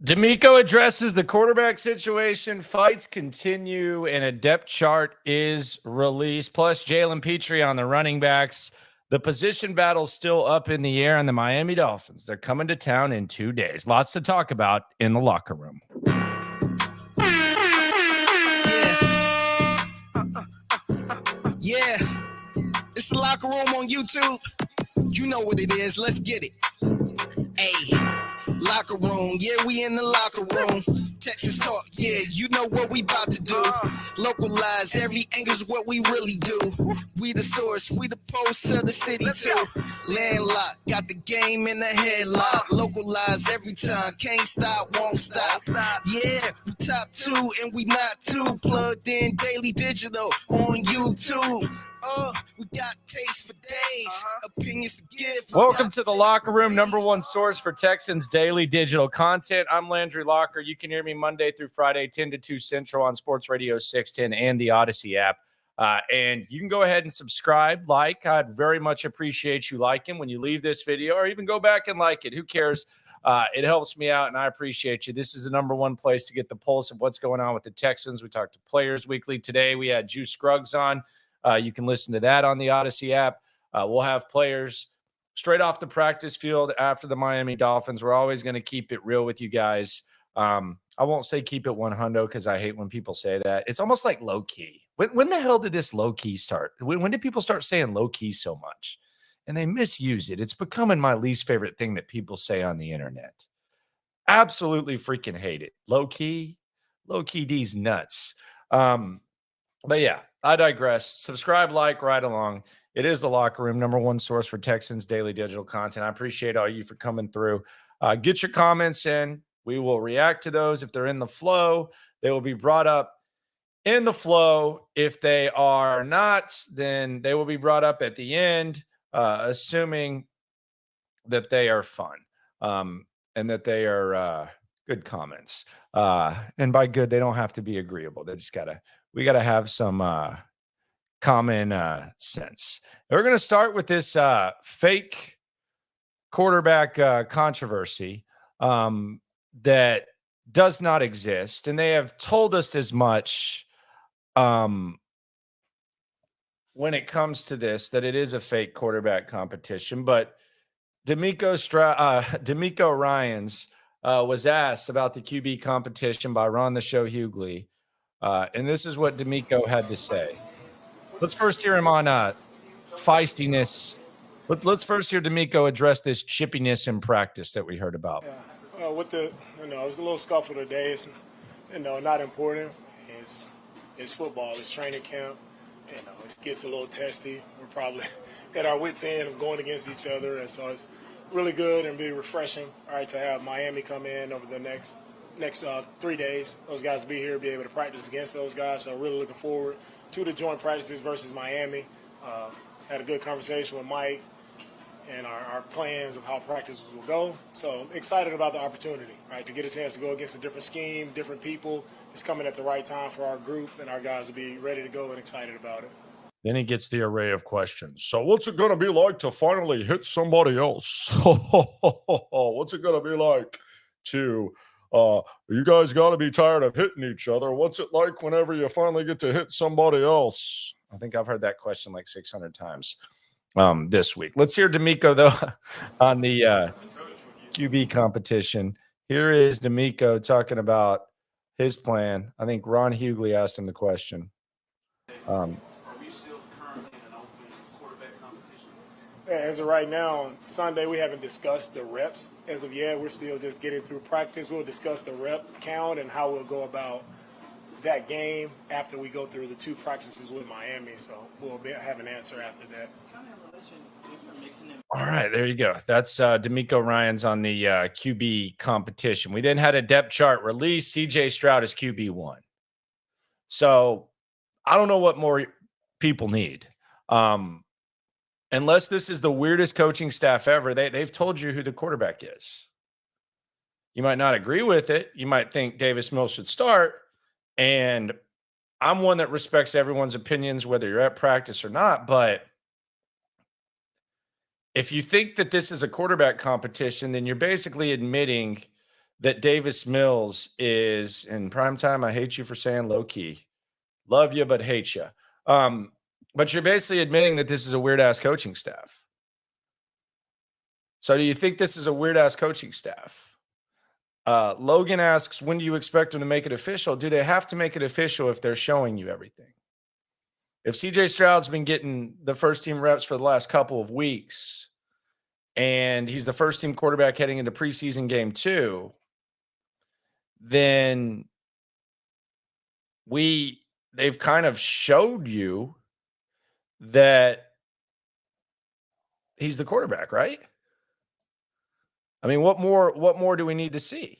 DeMeco addresses the quarterback situation. Fights continue, and a depth chart is released. Plus, Jalen Pitre on the running backs. The position battle's still up in the air, and the Miami Dolphins, they're coming to town in 2 days. Lots to talk about in the locker room. Yeah, it's the locker room on YouTube. You know what it is. Let's get it. Hey, locker room. Yeah, we in the locker room. Texas talk. Yeah, you know what we about to do. Localize every angle's what we really do. We the source. We the pulse of the city too. Landlocked. Got the game in the headlock. Localize every time. Can't stop. Won't stop. Yeah, we top 2 and we not too. Plugged in daily digital on YouTube. We got taste for days, opinions to give. Welcome to the locker room, number one source for Texans daily digital content. I'm Landry Locker. You can hear me Monday through Friday, 10 to 2 Central on Sports Radio 610 and the Odyssey app. And you can go ahead and subscribe, like. I'd very much appreciate you liking when you leave this video, or even go back and like it. Who cares? It helps me out, and I appreciate you. This is the number one place to get the pulse of what's going on with the Texans. We talked to Players Weekly today. We had Juice Scruggs on. You can listen to that on the Odyssey app. We'll have players straight off the practice field after the Miami Dolphins. We're always going to keep it real with you guys. I won't say keep it 100 because I hate when people say that. It's almost like low-key. When the hell did this low-key start? When did people start saying low-key so much? And they misuse it. It's becoming my least favorite thing that people say on the internet. Absolutely freaking hate it. Low-key D's nuts. But yeah, I digress. Subscribe, like, right along. It is the locker room, number one source for Texans daily digital content. I appreciate all you for coming through. Get your comments in. We will react to those. If they're in the flow, they will be brought up in the flow. If they are not, then they will be brought up at the end, assuming that they are fun and that they are good comments. And by good, they don't have to be agreeable. They just we got to have some common sense. We're going to start with this fake quarterback controversy that does not exist. And they have told us as much when it comes to this, that it is a fake quarterback competition. But DeMeco Ryans was asked about the QB competition by Ron the Show Hughley. And this is what DeMeco had to say. Let's first hear him on feistiness. Let's first hear DeMeco address this chippiness in practice that we heard about. Yeah. It was a little scuffle today. It's, not important. It's football. It's training camp. It gets a little testy. We're probably at our wits' end of going against each other, and so it's really good and be refreshing. All right, to have Miami come in over the next 3 days. Those guys will be here, be able to practice against those guys. So really looking forward to the joint practices versus Miami. Had a good conversation with Mike and our plans of how practices will go. So excited about the opportunity, right, to get a chance to go against a different scheme, different people. It's coming at the right time for our group, and our guys will be ready to go and excited about it. Then he gets the array of questions. So what's it going to be like to finally hit somebody else? What's it going to be like to you guys got to be tired of hitting each other. What's it like whenever you finally get to hit somebody else? I think I've heard that question like 600 times this week. Let's hear DeMeco, though, on the QB competition. Here is DeMeco talking about his plan. I think Ron Hughley asked him the question. Are we still currently in an open quarterback competition? As of right now, Sunday, we haven't discussed the reps. As of yet, we're still just getting through practice. We'll discuss the rep count and how we'll go about that game after we go through the 2 practices with Miami. So we'll have an answer after that. All right, there you go. That's DeMeco Ryans on the QB competition. We then had a depth chart released. CJ Stroud is QB1. So I don't know what more people need. Unless this is the weirdest coaching staff ever, they've told you who the quarterback is. You might not agree with it. You might think Davis Mills should start. And I'm one that respects everyone's opinions, whether you're at practice or not. But if you think that this is a quarterback competition, then you're basically admitting that Davis Mills is in primetime. I hate you for saying low key. Love you, but hate you. But you're basically admitting that this is a weird ass coaching staff. So do you think this is a weird ass coaching staff? Logan asks, when do you expect them to make it official? Do they have to make it official if they're showing you everything? If CJ Stroud's been getting the first team reps for the last couple of weeks and he's the first team quarterback heading into preseason game 2, then they've kind of showed you that he's the quarterback, right? I mean, what more do we need to see?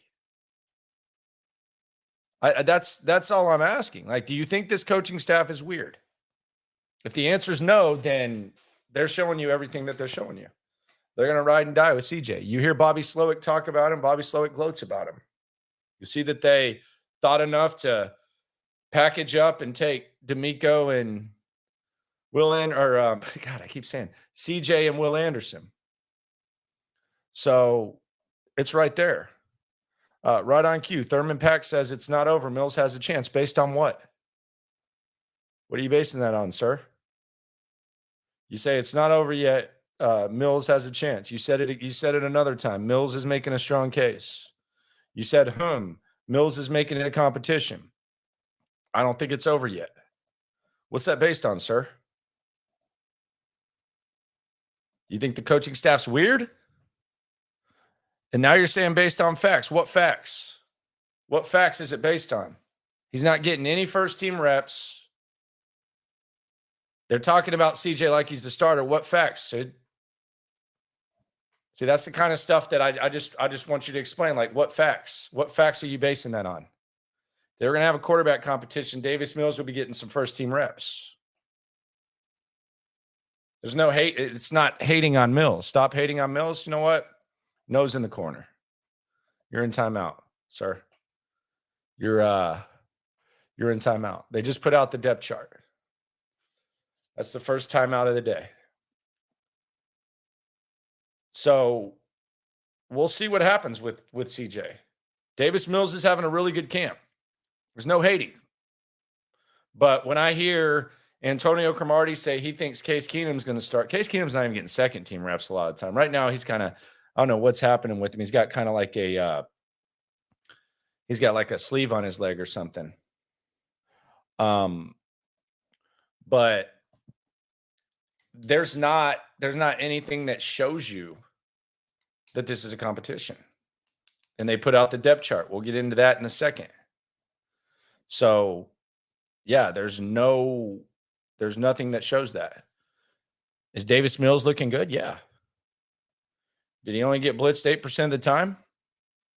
That's all I'm asking. Like, do you think this coaching staff is weird? If the answer is no, then they're showing you everything that they're showing you. They're going to ride and die with CJ. You hear Bobby Slowick talk about him. Bobby Slowick gloats about him. You see that they thought enough to package up and take DeMeco and CJ and Will Anderson. So it's right there. Right on cue. Thurman Pack says it's not over. Mills has a chance. Based on what? What are you basing that on, sir? You say it's not over yet. Mills has a chance. You said it another time. Mills is making a strong case. You said, Mills is making it a competition. I don't think it's over yet. What's that based on, sir? You think the coaching staff's weird? And now you're saying based on facts. What facts? What facts is it based on? He's not getting any first team reps. They're talking about CJ like he's the starter. What facts, dude? See, that's the kind of stuff that I just want you to explain. Like, what facts? What facts are you basing that on? They're going to have a quarterback competition. Davis Mills will be getting some first team reps. There's no hate. It's not hating on Mills. Stop hating on Mills. You know what? Nose in the corner. You're in timeout, sir. You're in timeout. They just put out the depth chart. That's the first timeout of the day. So we'll see what happens with CJ. Davis Mills is having a really good camp. There's no hating. But when I hear Antonio Cromartie say he thinks Case Keenum's going to start, Case Keenum's not even getting second team reps a lot of the time. Right now, he's kind of, I don't know what's happening with him. He's got kind of like he's got like a sleeve on his leg or something. But there's not anything that shows you that this is a competition. And they put out the depth chart. We'll get into that in a second. So, yeah, there's nothing that shows that. Is Davis Mills looking good? Yeah. Did he only get blitzed 8% of the time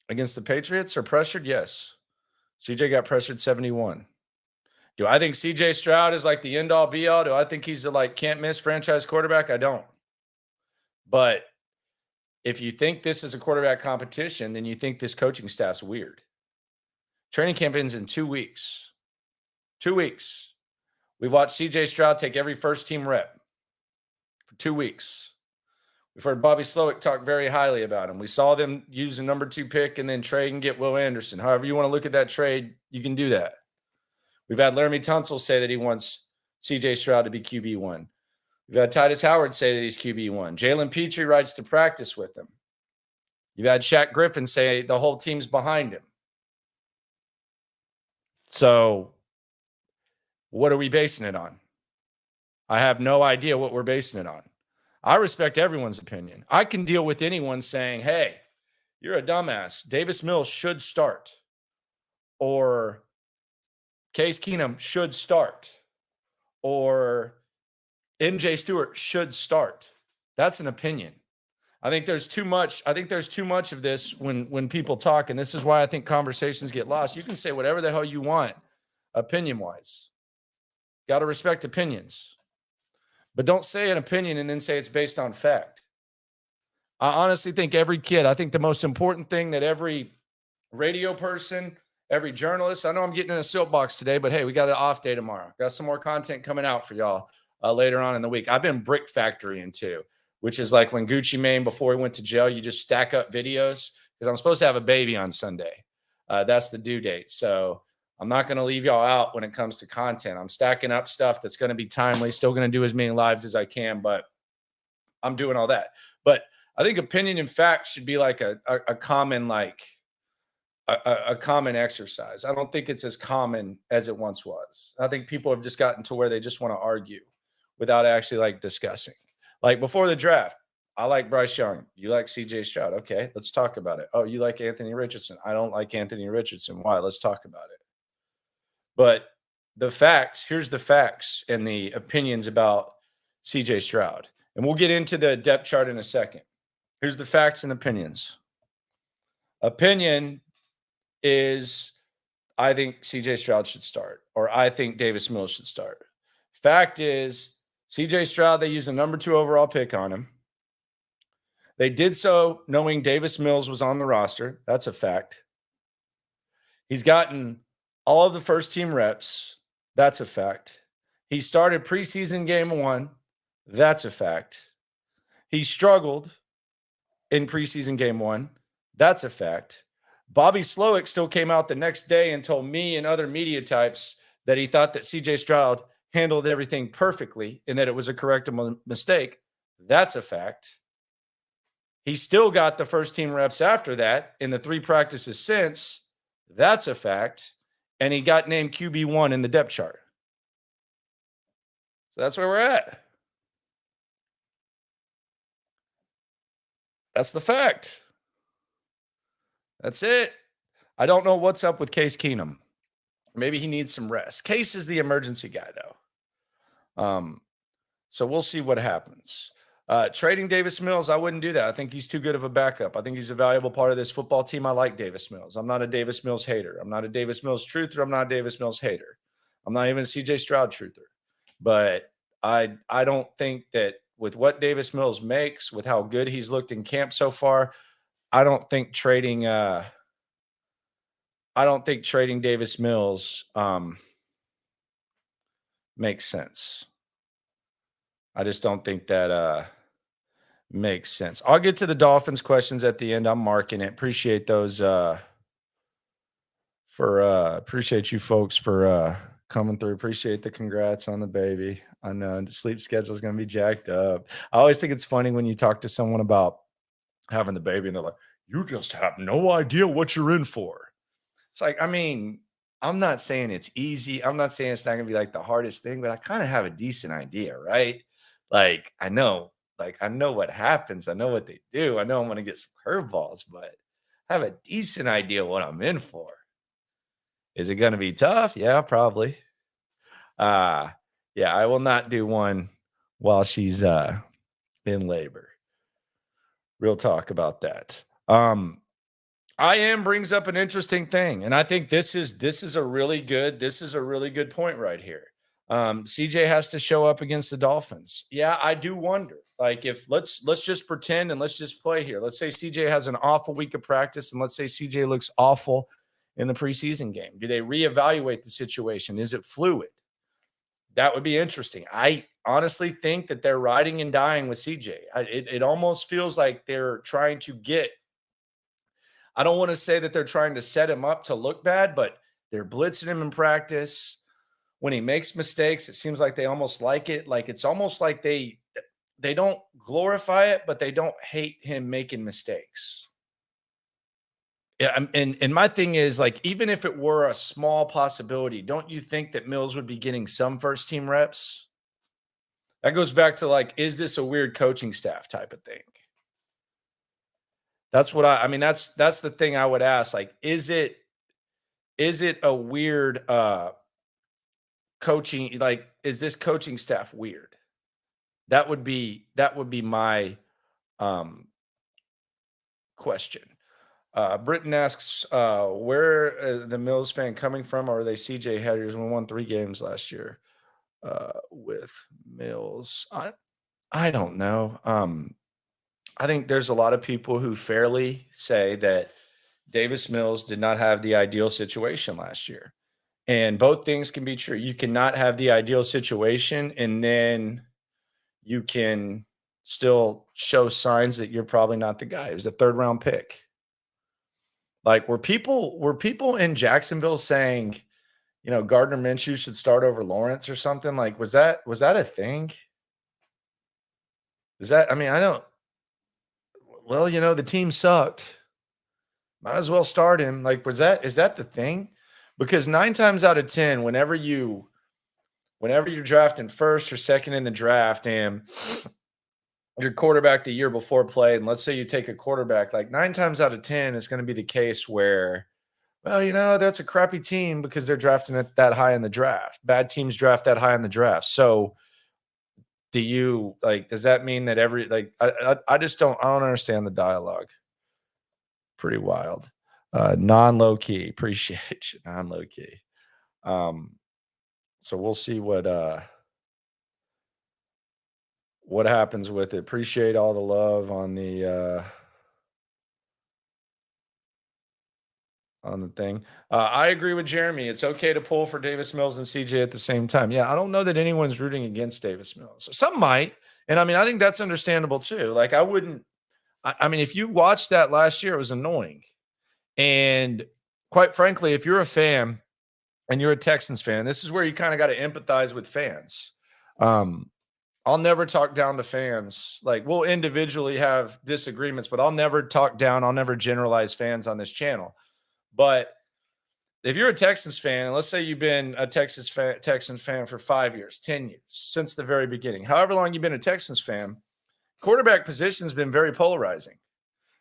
against the Patriots or pressured? Yes. CJ got pressured 71. Do I think CJ Stroud is like the end-all, be-all? Do I think he's a can't-miss franchise quarterback? I don't. But if you think this is a quarterback competition, then you think this coaching staff's weird. Training camp ends in 2 weeks. 2 weeks. We've watched CJ Stroud take every first-team rep for 2 weeks. We've heard Bobby Slowick talk very highly about him. We saw them use a number 2 pick and then trade and get Will Anderson. However you want to look at that trade, you can do that. We've had Laramie Tunsil say that he wants CJ Stroud to be QB1. We've had Titus Howard say that he's QB1. Jalen Pitre rides to practice with him. You've had Shaq Griffin say the whole team's behind him. So what are we basing it on? I have no idea what we're basing it on. I respect everyone's opinion. I can deal with anyone saying, hey, you're a dumbass. Davis Mills should start. Or Case Keenum should start. Or MJ Stewart should start. That's an opinion. I think there's too much of this when people talk, and this is why I think conversations get lost. You can say whatever the hell you want, opinion-wise. Got to respect opinions. But don't say an opinion and then say it's based on fact. I honestly think I think the most important thing that every radio person, every journalist, I know I'm getting in a soapbox today, but hey, we got an off day tomorrow. Got some more content coming out for y'all later on in the week. I've been brick factorying too, which is like when Gucci Mane, before he went to jail, you just stack up videos because I'm supposed to have a baby on Sunday. That's the due date. So I'm not going to leave y'all out when it comes to content. I'm stacking up stuff that's going to be timely, still going to do as many lives as I can, but I'm doing all that. But I think opinion and fact should be like a common, like a common exercise. I don't think it's as common as it once was. I think people have just gotten to where they just want to argue without actually like discussing. Like before the draft, I like Bryce Young. You like CJ Stroud. Okay, let's talk about it. Oh, you like Anthony Richardson. I don't like Anthony Richardson. Why? Let's talk about it. But the facts, here's the facts and the opinions about CJ Stroud. And we'll get into the depth chart in a second. Here's the facts and opinions. Opinion is I think CJ Stroud should start, or I think Davis Mills should start. Fact is CJ Stroud, they used a number 2 overall pick on him. They did so knowing Davis Mills was on the roster. That's a fact. He's gotten all of the first team reps. That's a fact. He started preseason game 1. That's a fact. He struggled in preseason game 1. That's a fact. Bobby Slowick still came out the next day and told me and other media types that he thought that CJ Stroud handled everything perfectly and that it was a correctable mistake. That's a fact. He still got the first team reps after that in the 3 practices since. That's a fact. And he got named QB1 in the depth chart. So that's where we're at. That's the fact. That's it. I don't know what's up with Case Keenum. Maybe he needs some rest. Case is the emergency guy, though. So we'll see what happens. Trading Davis Mills, I wouldn't do that. I think he's too good of a backup. I think he's a valuable part of this football team. I like Davis Mills. I'm not a Davis Mills hater. I'm not a Davis Mills truther. I'm not a Davis Mills hater. I'm not even a CJ Stroud truther. But I don't think that with what Davis Mills makes, with how good he's looked in camp so far, I don't think trading Davis Mills makes sense. I just don't think that makes sense. I'll get to the Dolphins questions at the end. I'm marking it. Appreciate those appreciate you folks for coming through. Appreciate the congrats on the baby. I know the sleep schedule is going to be jacked up. I always think it's funny when you talk to someone about having the baby and they're like, you just have no idea what you're in for. It's like, I mean, I'm not saying it's easy. I'm not saying it's not going to be like the hardest thing, but I kind of have a decent idea, right? Like, I know what happens. I know what they do. I know I'm going to get some curveballs, but I have a decent idea what I'm in for. Is it going to be tough? Yeah, probably. Yeah, I will not do one while she's in labor. Real talk about that. IM brings up an interesting thing, and I think this is a really good point right here. CJ has to show up against the Dolphins. Yeah, I do wonder. Like, if let's just pretend and let's just play here. Let's say CJ has an awful week of practice, and let's say CJ looks awful in the preseason game. Do they reevaluate the situation? Is it fluid? That would be interesting. I honestly think that they're riding and dying with CJ. It almost feels like they're trying to get. I don't want to say that they're trying to set him up to look bad, but they're blitzing him in practice. When he makes mistakes, it seems like they almost like it. Like, it's almost like they don't glorify it, but they don't hate him making mistakes. Yeah, and my thing is, like, even if it were a small possibility, don't you think that Mills would be getting some first team reps? That goes back to, like, is this a weird coaching staff type of thing? That's what I mean, that's the thing I would ask. Like, is it a weird coaching, like, is this coaching staff weird? That would be my question. Britton asks, where the Mills fan coming from? Or are they CJ haters? We won 3 games last year with Mills. I don't know. I think there's a lot of people who fairly say that Davis Mills did not have the ideal situation last year. And both things can be true. You cannot have the ideal situation, and then you can still show signs that you're probably not the guy. It was a 3rd round pick. Like, were people in Jacksonville saying, Gardner Minshew should start over Lawrence or something? Like, was that a thing? Is that, I mean, I don't, well, the team sucked. Might as well start him. Like, is that the thing? Because 9 times out of 10, whenever you're drafting first or second in the draft and your quarterback the year before played, and let's say you take a quarterback, like 9 times out of 10, it's going to be the case where, well, that's a crappy team because they're drafting it that high in the draft. Bad teams draft that high in the draft. So does that mean that I just don't understand the dialogue. Pretty wild. Non-low key. Appreciate you. Non-low key. So we'll see what happens with it. Appreciate all the love on the thing. I agree with Jeremy. It's okay to pull for Davis Mills and CJ at the same time. Yeah, I don't know that anyone's rooting against Davis Mills. Some might. And I mean, I think that's understandable too. Like, I mean, if you watched that last year, it was annoying. And quite frankly, if you're a fan and you're a Texans fan, this is where you kind of got to empathize with fans. I'll never talk down to fans. Like, we'll individually have disagreements, but I'll never talk down. I'll never generalize fans on this channel. But if you're a Texans fan, and let's say you've been a Texans fan for 5 years, 10 years, since the very beginning, however long you've been a Texans fan, quarterback position has been very polarizing.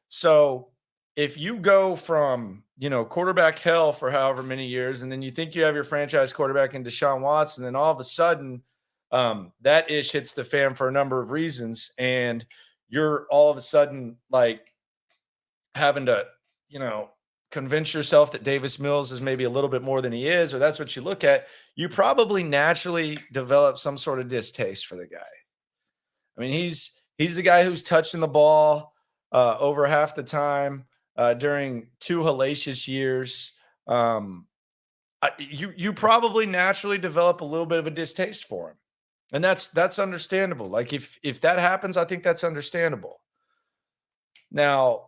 So if you go from, quarterback hell for however many years, and then you think you have your franchise quarterback in Deshaun Watson, then all of a sudden that ish hits the fan for a number of reasons. And you're all of a sudden like having to, convince yourself that Davis Mills is maybe a little bit more than he is, or that's what you look at. You probably naturally develop some sort of distaste for the guy. I mean, he's the guy who's touching the ball over half the time during 2 hellacious years. You probably naturally develop a little bit of a distaste for him. And that's understandable. Like, if that happens, I think that's understandable. Now,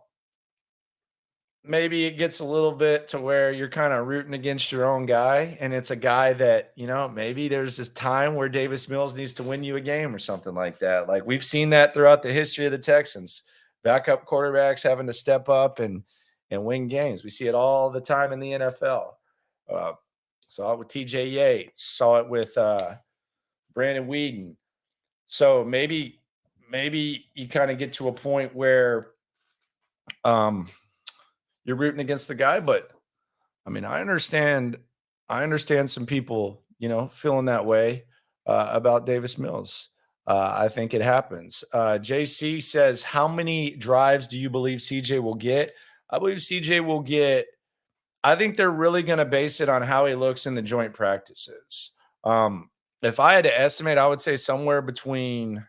maybe it gets a little bit to where you're kind of rooting against your own guy, and it's a guy that, maybe there's this time where Davis Mills needs to win you a game or something like that. Like, we've seen that throughout the history of the Texans. Backup quarterbacks having to step up and win games. We see it all the time in the NFL. Saw it with TJ Yates. Saw it with Brandon Weeden. So maybe you kind of get to a point where you're rooting against the guy. But I mean, I understand some people, feeling that way about Davis Mills. I think it happens. JC says, how many drives do you believe CJ will get? I believe CJ will get, I think they're really going to base it on how he looks in the joint practices. If I had to estimate, I would say somewhere between,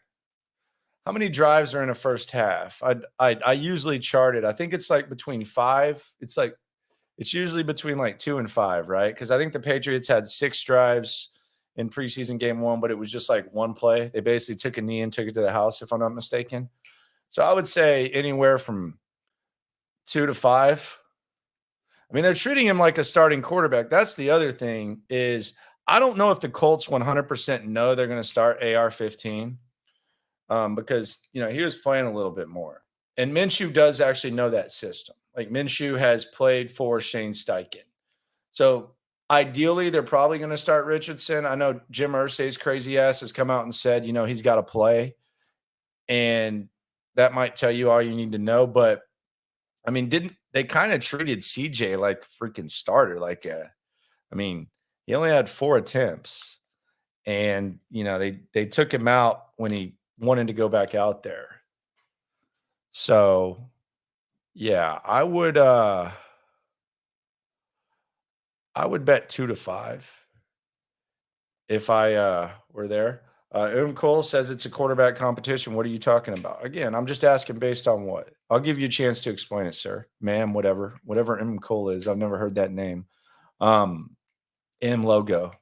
how many drives are in a first half? I usually chart it. I think it's like between 5. It's usually between like 2 and 5, right? Because I think the Patriots had 6 drives in preseason game 1, but it was just like one play. They basically took a knee and took it to the house, if I'm not mistaken. So I would say anywhere from 2 to 5. I mean, they're treating him like a starting quarterback. That's the other thing is, I don't know if the Colts 100% know they're going to start AR-15 because, he was playing a little bit more. And Minshew does actually know that system. Like, Minshew has played for Shane Steichen. So ideally, they're probably going to start Richardson. I know Jim Irsay's crazy ass has come out and said, he's got to play. And that might tell you all you need to know. But, I mean, they kind of treated CJ like freaking starter. He only had 4 attempts. And, they took him out when he wanted to go back out there. So, yeah, I would bet 2 to 5 if I were there. Cole says it's a quarterback competition. What are you talking about? Again, I'm just asking based on what? I'll give you a chance to explain it, sir. Ma'am, whatever Cole is. I've never heard that name. M logo,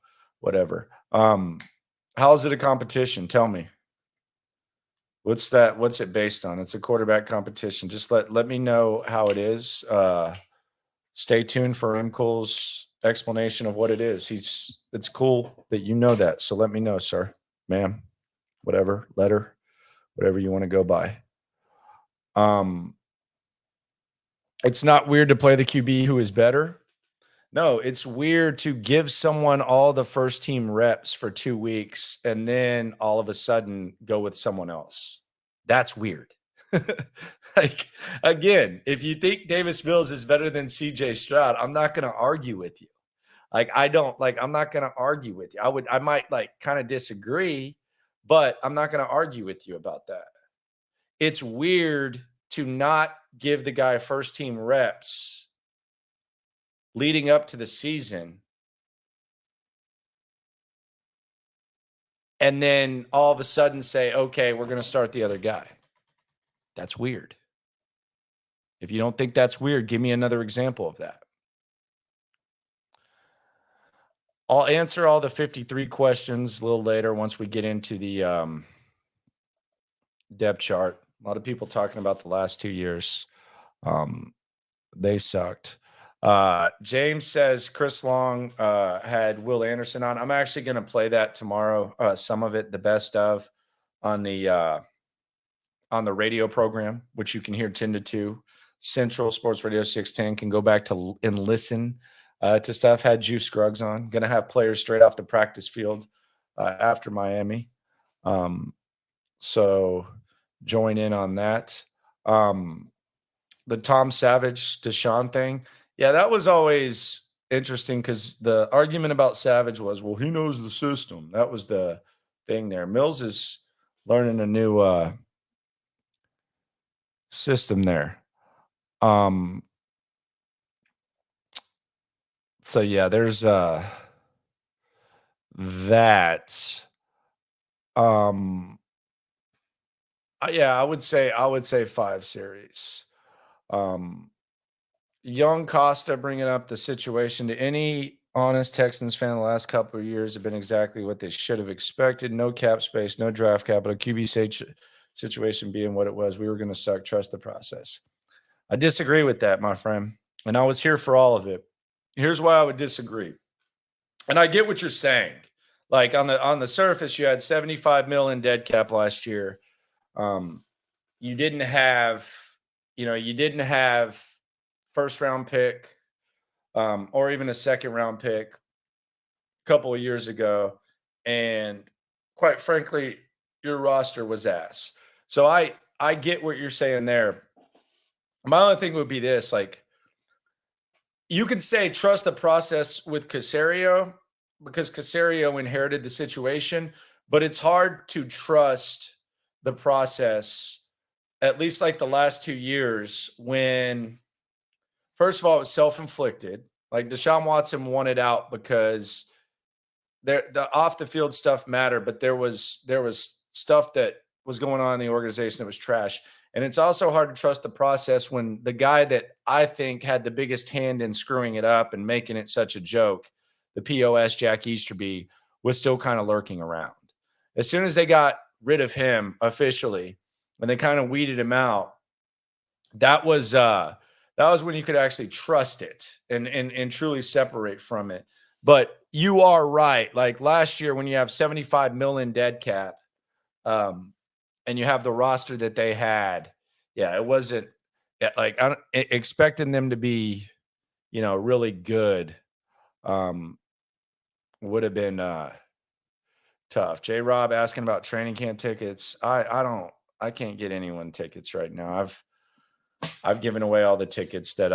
whatever. How is it a competition? Tell me. What's that? What's it based on? It's a quarterback competition. Just let me know how it is. stay tuned for Cole's explanation of what it is. It's cool that you know that. So let me know, sir, ma'am, whatever, letter, whatever you want to go by. It's not weird to play the QB who is better. No, it's weird to give someone all the first team reps for 2 weeks and then all of a sudden go with someone else. That's weird. Like, again, if you think Davis Mills is better than CJ Stroud, I'm not going to argue with you. I'm not going to argue with you. I might kind of disagree, but I'm not going to argue with you about that. It's weird to not give the guy first team reps leading up to the season, and then all of a sudden say, okay, we're going to start the other guy. That's weird. If you don't think that's weird, give me another example of that. I'll answer all the 53 questions a little later once we get into the depth chart. A lot of people talking about the last 2 years. They sucked. James says Chris Long had Will Anderson on. I'm actually going to play that tomorrow. Some of it, the best of, on the radio program, which you can hear 10 to 2 Central Sports Radio 610. Can go back to and listen to stuff. Had Juice Scruggs on. Going to have players straight off the practice field after Miami. So join in on that. The Tom Savage Deshaun thing. Yeah, that was always interesting because the argument about Savage was, well, he knows the system. That was the thing there. Mills is learning a new system there. So yeah, there's that. Yeah, I would say 5 series. Young Costa bringing up the situation. To any honest Texans fan, the last couple of years have been exactly what they should have expected. No cap space, no draft capital, QB situation being what it was. We were going to suck. Trust the process. I disagree with that, my friend, and I was here for all of it. Here's why I would disagree. And I get what you're saying. Like on the surface, you had $75 million dead cap last year. You didn't have first round pick, or even a second round pick a couple of years ago. And quite frankly, your roster was ass. So I get what you're saying there. My only thing would be this, like, you could say trust the process with Caserio because Caserio inherited the situation, but it's hard to trust the process, at least like the last 2 years, when, first of all, it was self-inflicted. Like Deshaun Watson wanted out because the off-the-field stuff mattered, but there was stuff that was going on in the organization that was trash. And it's also hard to trust the process when the guy that I think had the biggest hand in screwing it up and making it such a joke, the POS Jack Easterby, was still kind of lurking around. As soon as they got rid of him officially and they kind of weeded him out, that was when you could actually trust it and truly separate from it. But you are right. Like last year when you have $75 million dead cap, and you have the roster that they had, yeah, it wasn't like expecting them to be, really good. Would have been tough. J. Rob asking about training camp tickets. I can't get anyone tickets right now. I've given away all the tickets that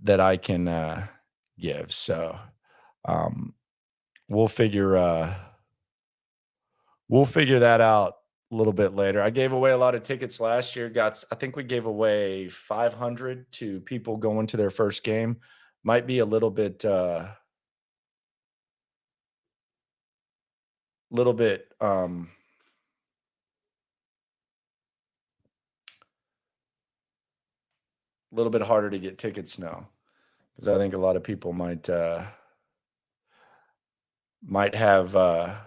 I can give. So we'll figure that out a little bit later. I gave away a lot of tickets last year. I think we gave away 500 to people going to their first game. Might be a little bit harder to get tickets now, because I think a lot of people might have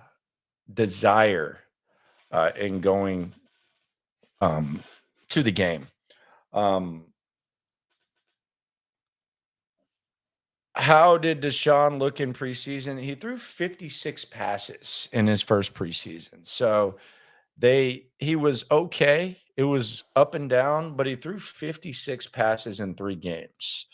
desire in going to the game. how did Deshaun look in preseason? He threw 56 passes in his first preseason. So he was okay. It was up and down, but he threw 56 passes in 3 games.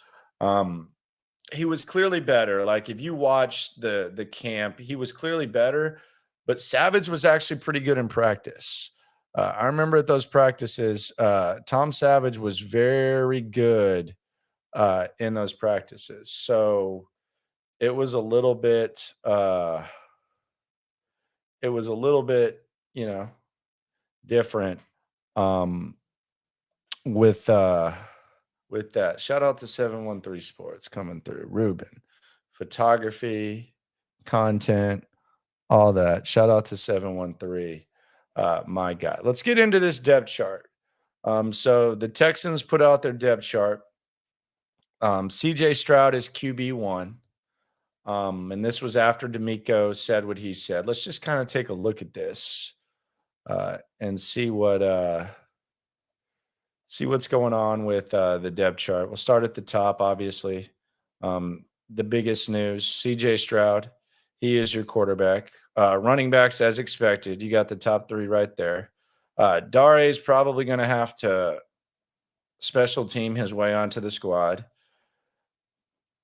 He was clearly better. Like if you watch the camp, he was clearly better, but Savage was actually pretty good in practice. I remember at those practices, Tom Savage was very good in those practices. So it was a little bit, you know, different um, with that. Shout out to 713 Sports coming through. Ruben, photography, content, all that. Shout out to 713, my guy. Let's get into this depth chart. So the Texans put out their depth chart. CJ Stroud is QB1. And this was after DeMeco said what he said. Let's just kind of take a look at this and see what's going on with the depth chart. We'll start at the top, obviously. The biggest news, CJ Stroud, he is your quarterback. Running backs, as expected, you got the top 3 right there. Dare is probably going to have to special team his way onto the squad.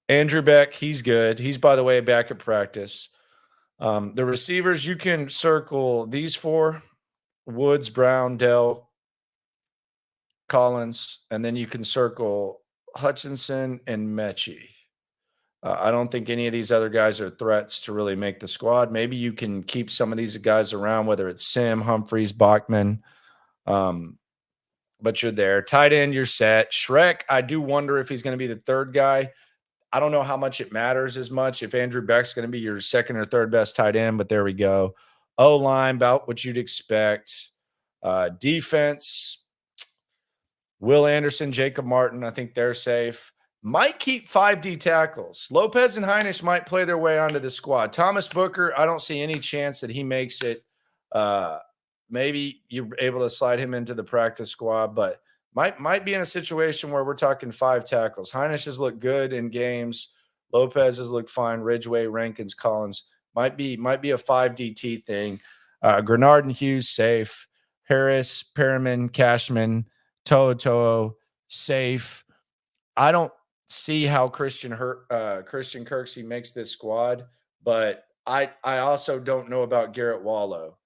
Andrew Beck, he's good. He's, by the way, back at practice. The receivers, you can circle these 4, Woods, Brown, Dell, Collins, and then you can circle Hutchinson and Mechie. I don't think any of these other guys are threats to really make the squad. Maybe you can keep some of these guys around, whether it's Sim, Humphreys, Bachman, but you're there. Tight end, you're set. Shrek, I do wonder if he's going to be the 3rd guy. I don't know how much it matters as much if Andrew Beck's going to be your 2nd or 3rd best tight end, but there we go. O-line, about what you'd expect. Defense, Will Anderson, Jacob Martin, I think they're safe. Might keep 5 D tackles. Lopez and Heinisch might play their way onto the squad. Thomas Booker, I don't see any chance that he makes it. Maybe you're able to slide him into the practice squad, but might be in a situation where we're talking 5 tackles. Heinisch has looked good in games. Lopez has looked fine. Ridgeway, Rankins, Collins might be a 5 DT thing. Grenard and Hughes safe. Harris, Perriman, Cashman, To'o safe. I don't see how Christian Kirksey makes this squad, but I also don't know about Garrett Wallow.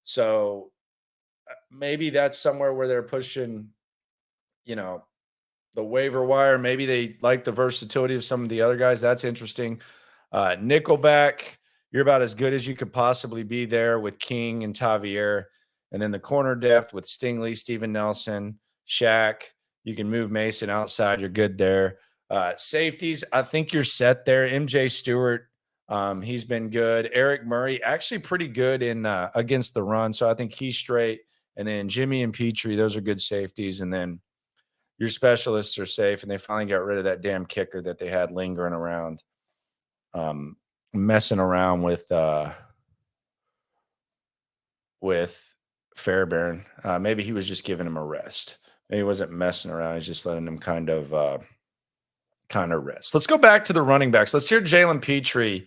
So maybe that's somewhere where they're pushing, the waiver wire. Maybe they like the versatility of some of the other guys. That's interesting. Nickelback, you're about as good as you could possibly be there with King and Tavier. And then the corner depth with Stingley, Steven Nelson, Shaq. You can move Mason outside. You're good there. Safeties, I think you're set there. MJ Stewart, he's been good. Eric Murray, actually pretty good in against the run. So I think he's straight. And then Jimmy and Pitre, those are good safeties. And then your specialists are safe. And they finally got rid of that damn kicker that they had lingering around, messing around with Fairbairn. Maybe he was just giving him a rest. Maybe he wasn't messing around. He's just letting him kind of rest. Let's go back to the running backs. Let's hear Jalen Pitre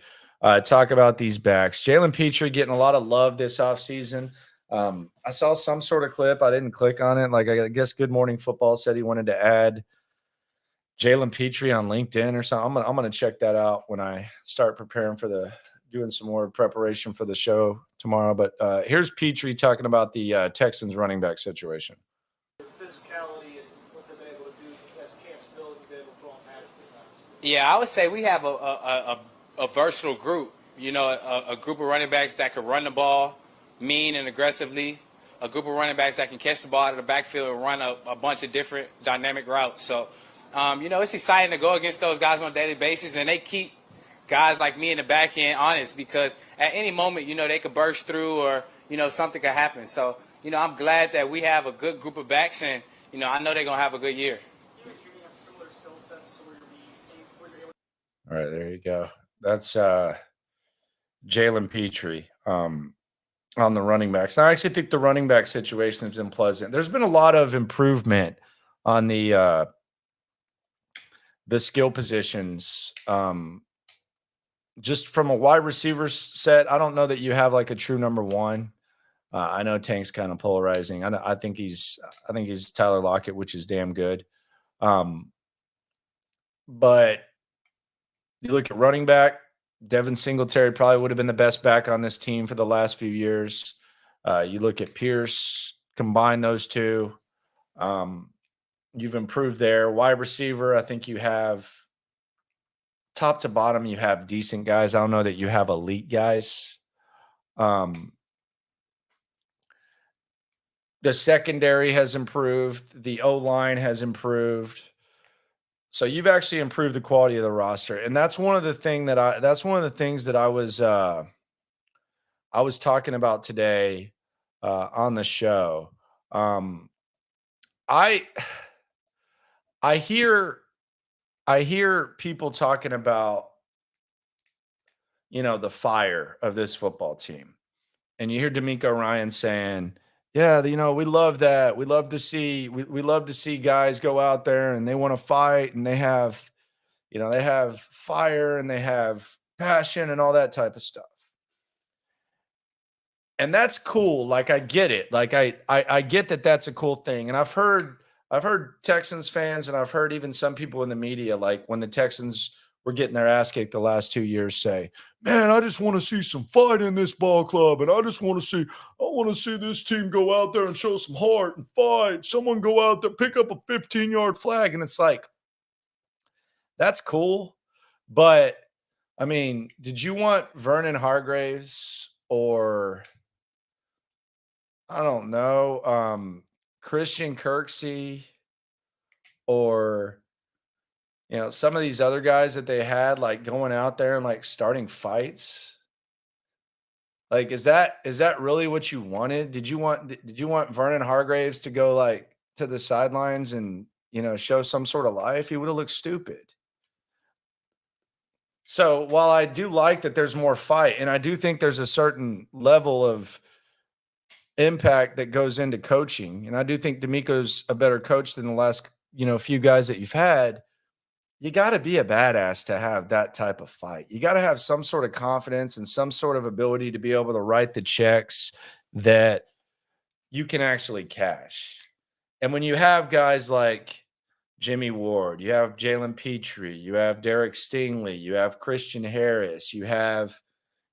talk about these backs. Jalen Pitre getting a lot of love this offseason. I saw some sort of clip. I didn't click on it. Like, I guess Good Morning Football said he wanted to add Jalen Pitre on LinkedIn or something. I'm gonna check that out when I start preparing for doing some more preparation for the show tomorrow. But here's Pitre talking about the Texans running back situation. Physicality and what they've been able to do as camps build and been able to throw on pads sometimes. Yeah, I would say we have a versatile group. A group of running backs that can run the ball mean and aggressively, a group of running backs that can catch the ball out of the backfield and run a bunch of different dynamic routes. So, it's exciting to go against those guys on a daily basis, and they keep guys like me in the back end honest because at any moment, they could burst through or, something could happen. So, I'm glad that we have a good group of backs, and, I know they're going to have a good year. All right, there you go. That's Jalen Pitre on the running backs. I actually think the running back situation has been pleasant. There's been a lot of improvement on the skill positions just from a wide receiver set, I don't know that you have like a true number one. I know Tank's kind of polarizing. I think he's Tyler Lockett, which is damn good. But you look at running back, Devin Singletary probably would have been the best back on this team for the last few years. You look at Pierce, combine those two. You've improved there. Wide receiver, I think you have top to bottom, you have decent guys. I don't know that you have elite guys. The secondary has improved. The O-line has improved. So you've actually improved the quality of the roster. And that's one of the things that I was talking about today on the show. I hear people talking about, the fire of this football team. And you hear DeMeco Ryans saying, yeah, we love that. We love to see guys go out there and they want to fight and they have fire and they have passion and all that type of stuff. And that's cool. Like, I get it. Like, I get that that's a cool thing. And I've heard Texans fans and I've heard even some people in the media, like when the Texans were getting their ass kicked the last 2 years, say, man, I just want to see some fight in this ball club. And I want to see this team go out there and show some heart and fight. Someone go out there, pick up a 15-yard flag. And it's like, that's cool. But I mean, did you want Vernon Hargreaves or I don't know, Christian Kirksey or some of these other guys that they had, like, going out there and like starting fights? Like, is that really what you wanted? Did you want Vernon Hargreaves to go like to the sidelines and show some sort of life? He would have looked stupid. So while I do like that there's more fight, and I do think there's a certain level of impact that goes into coaching, and I do think DeMeco's a better coach than the last few guys that you've had, you got to be a badass to have that type of fight. You got to have some sort of confidence and some sort of ability to be able to write the checks that you can actually cash. And when you have guys like Jimmy Ward, you have Jalen Pitre, you have Derek Stingley, you have Christian Harris, you have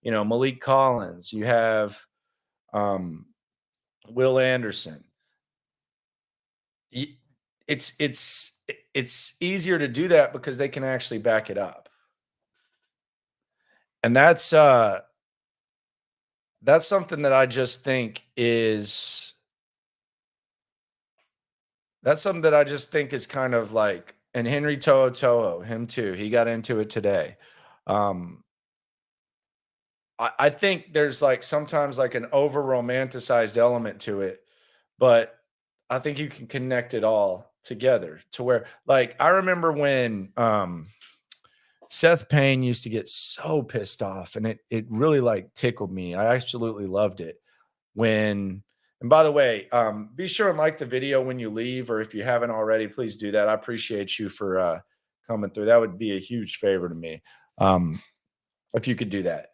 Malik Collins, you have Will Anderson. It's easier to do that because they can actually back it up. And that's something that I just think is kind of like, and Henry To'oTo'o, him too. He got into it today. I think there's like sometimes like an over romanticized element to it, but I think you can connect it all together to where, like, I remember when Seth Payne used to get so pissed off, and it really like tickled me. I absolutely loved it and by the way, be sure and like the video when you leave, or if you haven't already, please do that. I appreciate you for coming through. That would be a huge favor to me. If you could do that.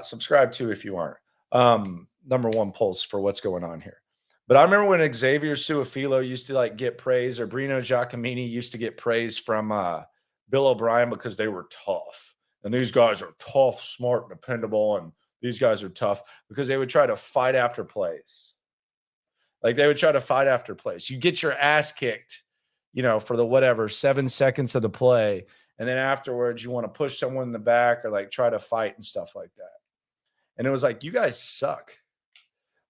Subscribe too if you aren't. Number one pulse for what's going on here. But I remember when Xavier Su'a-Filo used to like get praise, or Brino Giacomini used to get praise from Bill O'Brien because they were tough. And these guys are tough, smart, dependable, and these guys are tough because they would try to fight after plays. Like, they would try to fight after plays. You get your ass kicked, for the whatever, 7 seconds of the play. And then afterwards, you want to push someone in the back or like try to fight and stuff like that. And it was like, you guys suck.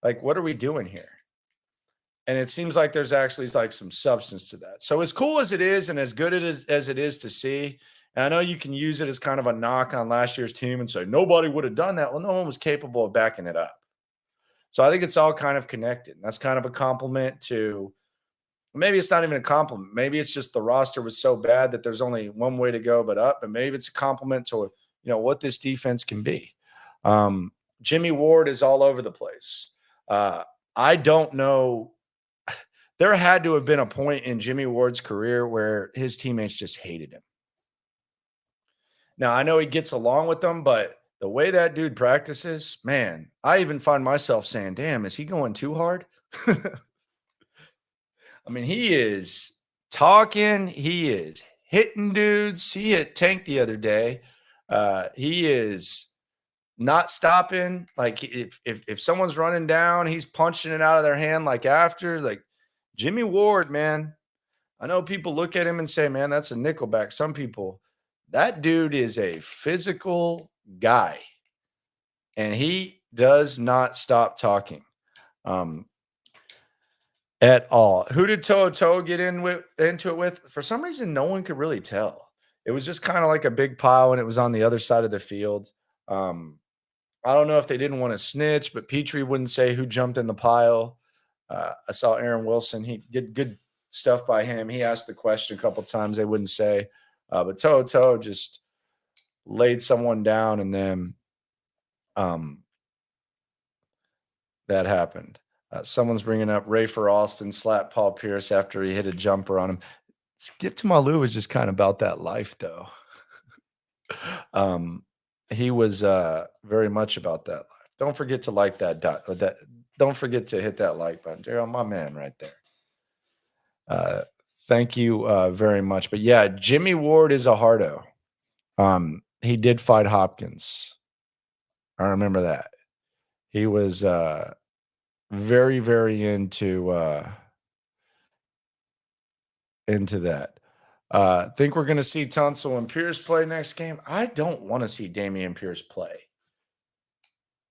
Like, what are we doing here? And it seems like there's actually like some substance to that. So as cool as it is and as good as it is to see, and I know you can use it as kind of a knock on last year's team and say, nobody would have done that. Well, no one was capable of backing it up. So I think it's all kind of connected. And that's kind of a compliment to, maybe it's not even a compliment. Maybe it's just the roster was so bad that there's only one way to go but up. And maybe it's a compliment to, what this defense can be. Jimmy Ward is all over the place. I don't know. There had to have been a point in Jimmy Ward's career where his teammates just hated him. Now, I know he gets along with them, but the way that dude practices, man, I even find myself saying, damn, is he going too hard? I mean, he is talking, he is hitting dudes. He hit Tank the other day. He is not stopping. Like if someone's running down, he's punching it out of their hand like after. Like Jimmy Ward, man. I know people look at him and say, man, that's a nickelback. Some people, that dude is a physical guy. And he does not stop talking. At all. Who did Toto get into it with? For some reason, no one could really tell. It was just kind of like a big pile, and it was on the other side of the field. I don't know if they didn't want to snitch, but Pitre wouldn't say who jumped in the pile. I saw Aaron Wilson. He did good stuff by him. He asked the question a couple times. They wouldn't say. But Toto just laid someone down, and then that happened. Someone's bringing up Rafer Alston slapped Paul Pierce after he hit a jumper on him. Skip to Malou was just kind of about that life, though. He was very much about that life. Don't forget to like that. Don't forget to hit that like button. Daryl, my man right there. Thank you very much. But yeah, Jimmy Ward is a hardo. He did fight Hopkins. I remember that. He was very, very into that. Think we're going to see Tunsil and Pierce play next game? I don't want to see Dameon Pierce play.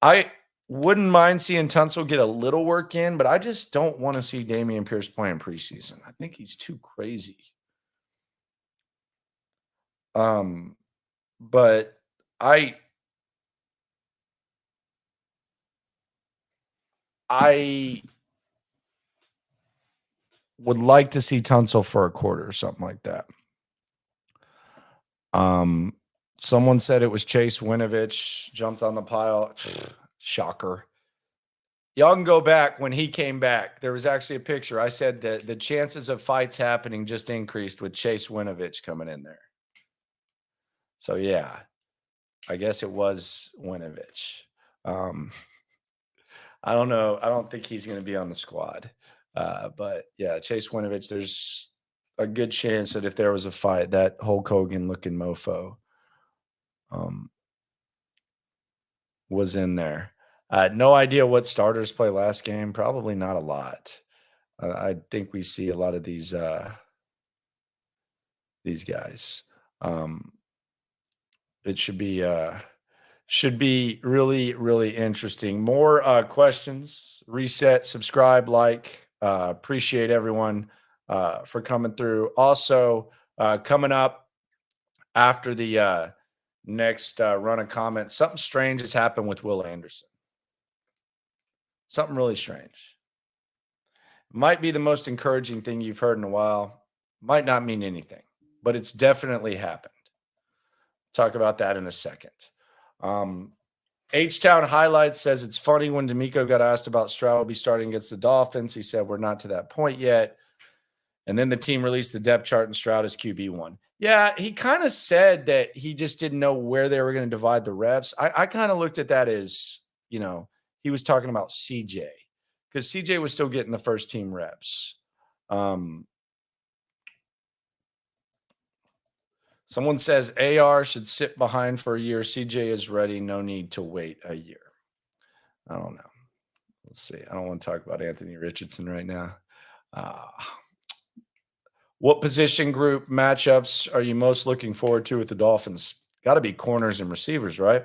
I wouldn't mind seeing Tunsil get a little work in, but I just don't want to see Dameon Pierce play in preseason. I think he's too crazy. But I would like to see Tunsil for a quarter or something like that. Someone said it was Chase Winovich jumped on the pile. Shocker. Y'all can go back when he came back. There was actually a picture. I said that the chances of fights happening just increased with Chase Winovich coming in there. So, yeah, I guess it was Winovich. I don't know. I don't think he's going to be on the squad. But, yeah, Chase Winovich, there's a good chance that if there was a fight, that Hulk Hogan-looking mofo was in there. No idea what starters play last game. Probably not a lot. I think we see a lot of these guys. It should be really, really interesting. More questions. Reset, subscribe, like. Appreciate everyone for coming through. Also, coming up after the next run of comments, something strange has happened with Will Anderson. Something really strange. Might be the most encouraging thing you've heard in a while. Might not mean anything, but it's definitely happened. Talk about that in a second. H-Town Highlights says it's funny when DeMeco got asked about Stroud will be starting against the Dolphins. He said, we're not to that point yet. And then the team released the depth chart and Stroud is QB1. Yeah, he kind of said that he just didn't know where they were going to divide the reps. I kind of looked at that as, he was talking about CJ because CJ was still getting the first team reps. Someone says AR should sit behind for a year. CJ is ready. No need to wait a year. I don't know. Let's see. I don't want to talk about Anthony Richardson right now. What position group matchups are you most looking forward to with the Dolphins? Got to be corners and receivers, right?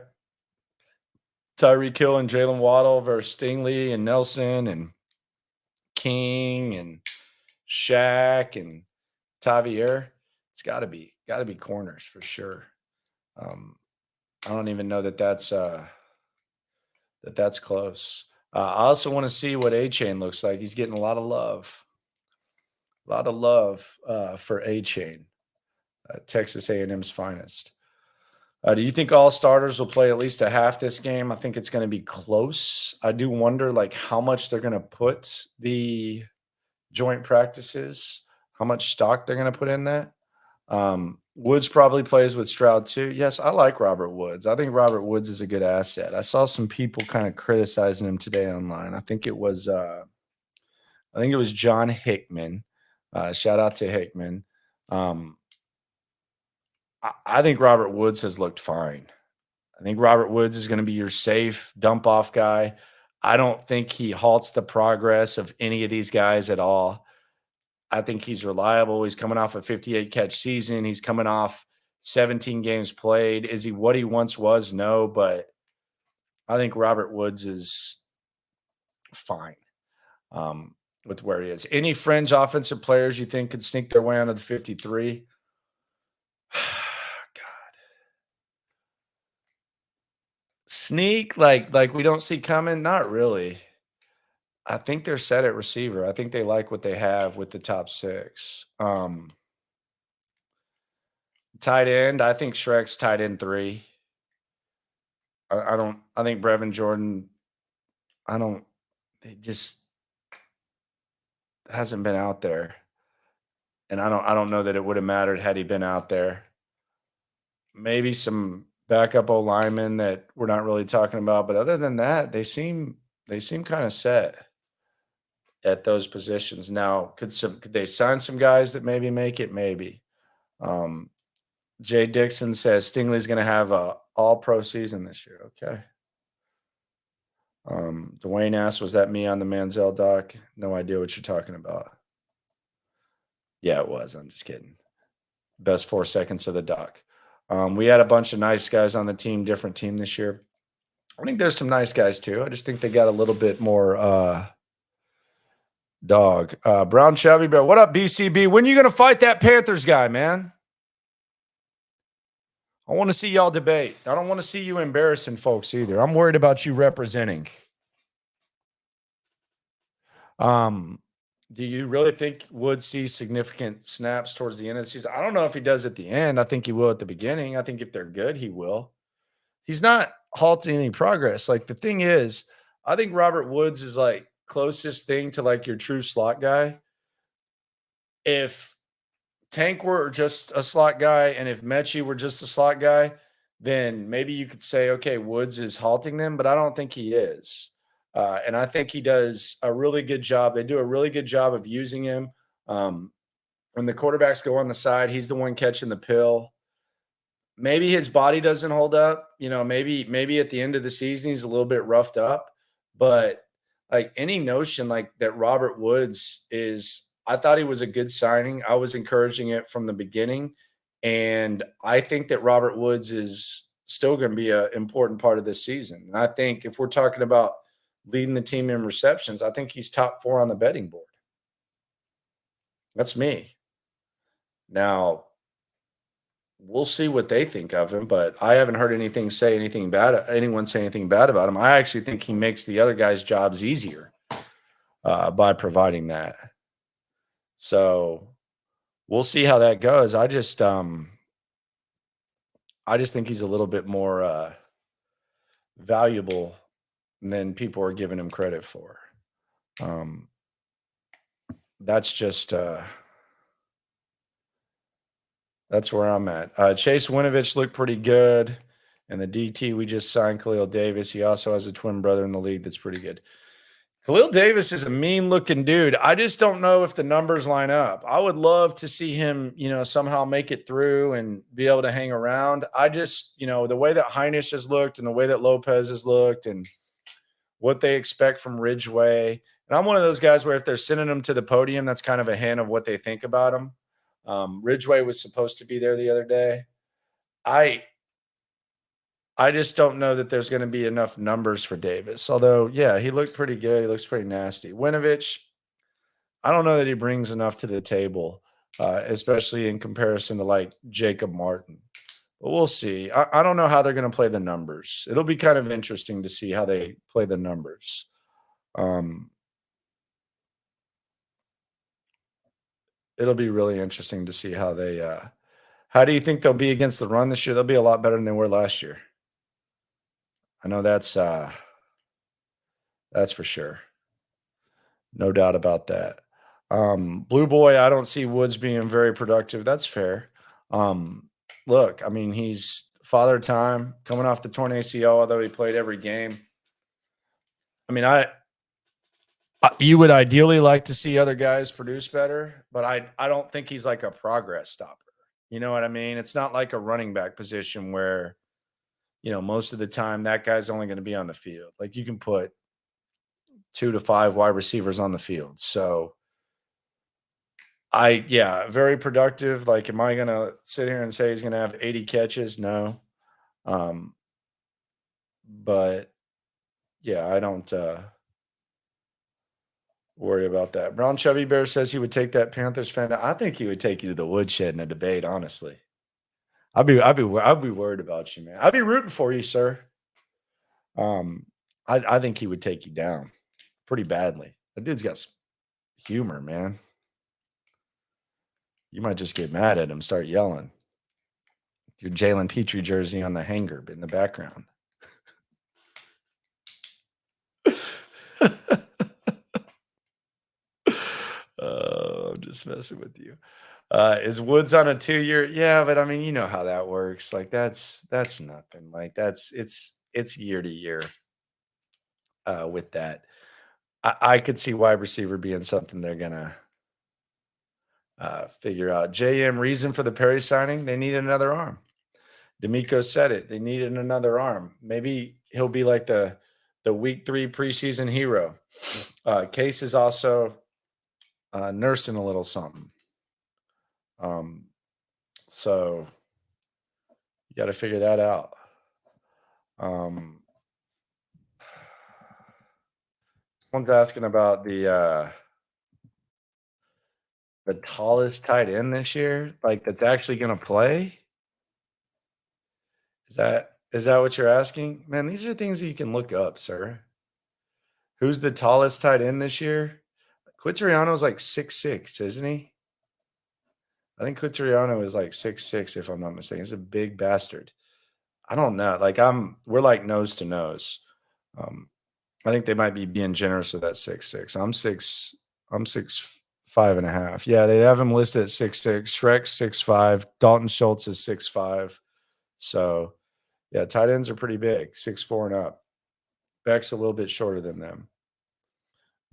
Tyreek Hill and Jalen Waddle versus Stingley and Nelson and King and Shaq and Tavier. It's got to be corners for sure. I don't even know that's close. I also want to see what A-Chain looks like. He's getting a lot of love. For A-Chain, Texas A&M's finest. Do you think all starters will play at least a half this game? I think it's going to be close. I do wonder how much they're going to put the joint practices, how much stock they're going to put in that. Woods probably plays with Stroud too. Yes, I like Robert Woods. I think Robert Woods is a good asset. I saw some people kind of criticizing him today online. I think it was John Hickman. Shout out to Hickman. I think Robert Woods has looked fine. I think Robert Woods is going to be your safe dump off guy. I don't think he halts the progress of any of these guys at all. I think he's reliable. He's coming off a 58 catch season. He's coming off 17 games played. Is he what he once was? No, but I think Robert Woods is fine with where he is. Any fringe offensive players you think could sneak their way onto the 53? God. Sneak like we don't see coming? Not really. I think they're set at receiver. I think they like what they have with the top 6. Tight end, I think Shrek's tight end 3. I think Brevin Jordan, he just hasn't been out there. And I don't know that it would have mattered had he been out there. Maybe some backup O linemen that we're not really talking about, but other than that, they seem kind of set at those positions. Now, could they sign some guys that maybe make it? Maybe. Jay Dixon says Stingley's going to have a all-pro season this year. Okay. Dwayne asked, was that me on the Manziel doc? No idea what you're talking about. Yeah, it was. I'm just kidding. Best 4 seconds of the doc. We had a bunch of nice guys on the team, different team this year. I think there's some nice guys too. I just think they got a little bit more dog. Brown Chubby Bear. What up, BCB? When are you going to fight that Panthers guy, man? I want to see y'all debate. I don't want to see you embarrassing folks either. I'm worried about you representing. Do you really think Woods sees significant snaps towards the end of the season? I don't know if he does at the end. I think he will at the beginning. I think if they're good, he will. He's not halting any progress. Like, the thing is, I think Robert Woods is like closest thing to like your true slot guy. If Tank were just a slot guy and if Mechie were just a slot guy, then maybe you could say, okay, Woods is halting them, but I don't think he is. And I think he does a really good job. They do a really good job of using him. When the quarterbacks go on the side, he's the one catching the pill. Maybe his body doesn't hold up. You know, maybe at the end of the season, he's a little bit roughed up. But like any notion like that Robert Woods is, I thought he was a good signing. I was encouraging it from the beginning. And I think that Robert Woods is still going to be an important part of this season. And I think if we're talking about leading the team in receptions, I think he's top 4 on the betting board. That's me. Now, we'll see what they think of him, but I haven't heard anyone say anything bad about him. I actually think he makes the other guys' jobs easier by providing that. So we'll see how that goes. I just think he's a little bit more valuable than people are giving him credit for. That's just that's where I'm at. Chase Winovich looked pretty good. And the DT, we just signed Khalil Davis. He also has a twin brother in the league that's pretty good. Khalil Davis is a mean-looking dude. I just don't know if the numbers line up. I would love to see him, somehow make it through and be able to hang around. I just, the way that Heinisch has looked and the way that Lopez has looked and what they expect from Ridgeway. And I'm one of those guys where if they're sending him to the podium, that's kind of a hint of what they think about him. Ridgeway was supposed to be there the other day. I just don't know that there's going to be enough numbers for Davis. Although, yeah, he looked pretty good. He looks pretty nasty. Winovich, I don't know that he brings enough to the table, especially in comparison to like Jacob Martin. But we'll see. I don't know how they're going to play the numbers. It'll be kind of interesting to see how they play the numbers. It'll be really interesting to see how they how do you think they'll be against the run this year? They'll be a lot better than they were last year. I know that's for sure. No doubt about that. Blue Boy, I don't see Woods being very productive. That's fair. Look, I mean, he's father time coming off the torn ACL, although he played every game. I mean, you would ideally like to see other guys produce better, but I don't think he's like a progress stopper. You know what I mean? It's not like a running back position where, most of the time that guy's only going to be on the field. Like you can put 2 to 5 wide receivers on the field. So very productive. Like, am I going to sit here and say he's going to have 80 catches? No. But yeah, I don't worry about that. Brown Chubby Bear says he would take that Panthers fan. I think he would take you to the woodshed in a debate, honestly. I'd be worried about you, man. I'd be rooting for you, sir. I think he would take you down pretty badly. That dude's got some humor, man. You might just get mad at him, start yelling. Your Jalen Pitre jersey on the hanger in the background. I'm just messing with you. Is Woods on a 2-year? Yeah, but I mean, you know how that works. Like that's nothing. Like it's year to year. With that, I could see wide receiver being something they're gonna figure out. JM, reason for the Perry signing? They need another arm. DeMeco said it. They needed another arm. Maybe he'll be like the week 3 preseason hero. Case is also nursing a little something. So you got to figure that out. Someone's asking about the tallest tight end this year, like that's actually going to play. Is that what you're asking? Man, these are things that you can look up, sir. Who's the tallest tight end this year? Quitoriano's like 6'6", isn't he? I think Quitoriano is like 6'6", if I'm not mistaken. He's a big bastard. I don't know. Like we're like nose to nose. I think they might be being generous with that 6'6". I'm 6'5.5". Yeah, they have him listed at 6'6". Shrek's 6'5". Dalton Schultz is 6'5". So yeah, tight ends are pretty big, 6'4" and up. Beck's a little bit shorter than them.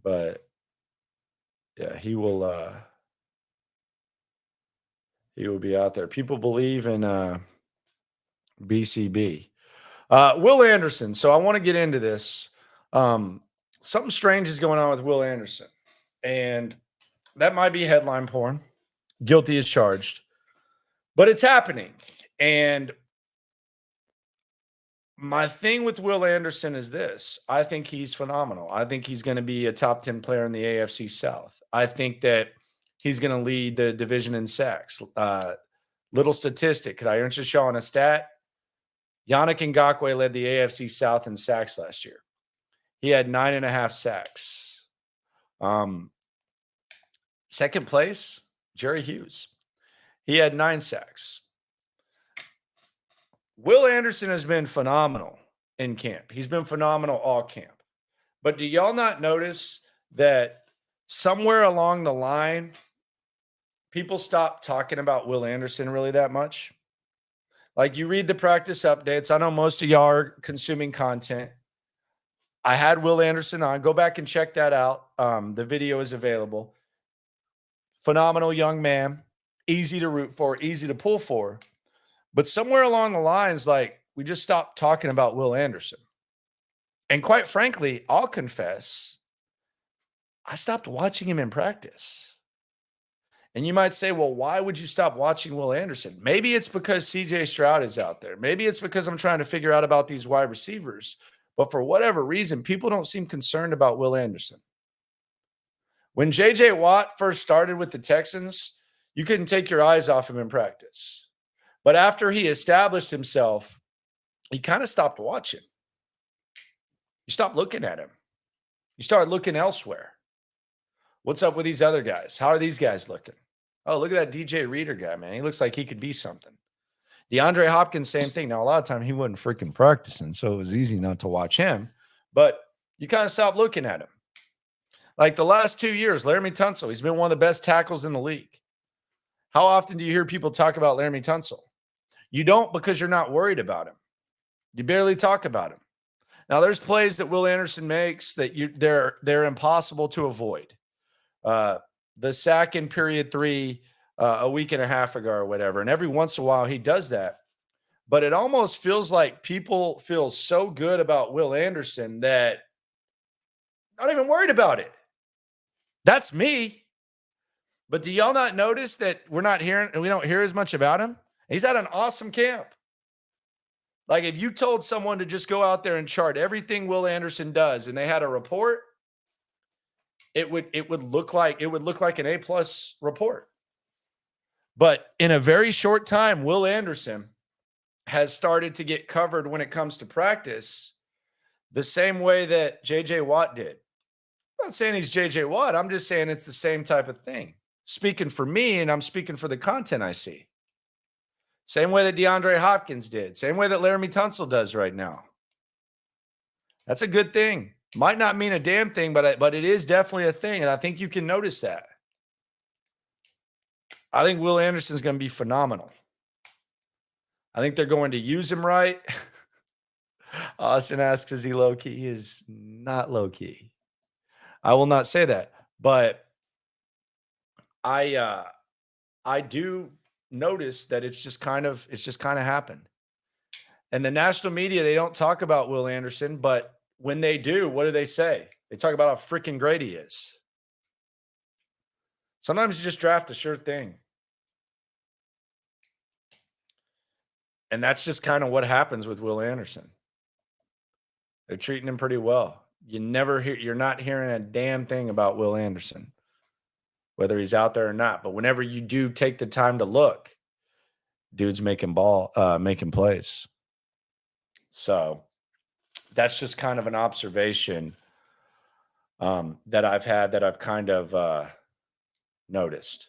But yeah, he will be out there. People believe in BCB. Will Anderson. So I want to get into this. Something strange is going on with Will Anderson. And that might be headline porn. Guilty as charged. But it's happening. And my thing with Will Anderson is this. I think he's phenomenal. I think he's going to be a top 10 player in the AFC South. I think that he's going to lead the division in sacks. Little statistic. Could I just show on a stat? Yannick Ngakoue led the AFC South in sacks last year. He had 9.5 sacks. Second place, Jerry Hughes. He had 9 sacks. Will Anderson has been phenomenal in camp. He's been phenomenal all camp. But do y'all not notice that somewhere along the line, people stopped talking about Will Anderson really that much? Like you read the practice updates. I know most of y'all are consuming content. I had Will Anderson on. Go back and check that out. The video is available. Phenomenal young man. Easy to root for. Easy to pull for. But somewhere along the lines, like we just stopped talking about Will Anderson. And quite frankly, I'll confess, I stopped watching him in practice. And you might say, well, why would you stop watching Will Anderson? Maybe it's because CJ Stroud is out there. Maybe it's because I'm trying to figure out about these wide receivers. But for whatever reason, people don't seem concerned about Will Anderson. When J.J. Watt first started with the Texans, you couldn't take your eyes off him in practice. But after he established himself, you kind of stopped watching. You stopped looking at him. You started looking elsewhere. What's up with these other guys? How are these guys looking? Oh, look at that DJ Reader guy, man. He looks like he could be something. DeAndre Hopkins, same thing. Now, a lot of time he wasn't freaking practicing, so it was easy not to watch him. But you kind of stopped looking at him. Like the last 2 years, Laramie Tunsil, he's been one of the best tackles in the league. How often do you hear people talk about Laramie Tunsil? You don't, because you're not worried about him. You barely talk about him. Now, there's plays that Will Anderson makes that they're impossible to avoid. The sack in period 3 a week and a half ago or whatever, and every once in a while he does that. But it almost feels like people feel so good about Will Anderson that not even worried about it. That's me. But do y'all not notice that we don't hear as much about him? He's had an awesome camp. Like, if you told someone to just go out there and chart everything Will Anderson does and they had a report, it would look like an A+ report. But in a very short time, Will Anderson has started to get covered when it comes to practice the same way that J.J. Watt did. I'm not saying he's J.J. Watt. I'm just saying it's the same type of thing. Speaking for me, and I'm speaking for the content I see. Same way that DeAndre Hopkins did. Same way that Laramie Tunsil does right now. That's a good thing. Might not mean a damn thing, but it is definitely a thing, and I think you can notice that. I think Will Anderson's going to be phenomenal. I think they're going to use him right. Austin asks, is he low-key? He is not low-key. I will not say that, but I do notice that it's just kind of happened. And the national media, they don't talk about Will Anderson, but when they do, what do they say? They talk about how freaking great he is. Sometimes you just draft a sure thing. And that's just kind of what happens with Will Anderson. They're treating him pretty well. You're not hearing a damn thing about Will Anderson, whether he's out there or not. But whenever you do take the time to look, dude's making plays. So that's just kind of an observation that I've had, that I've kind of noticed.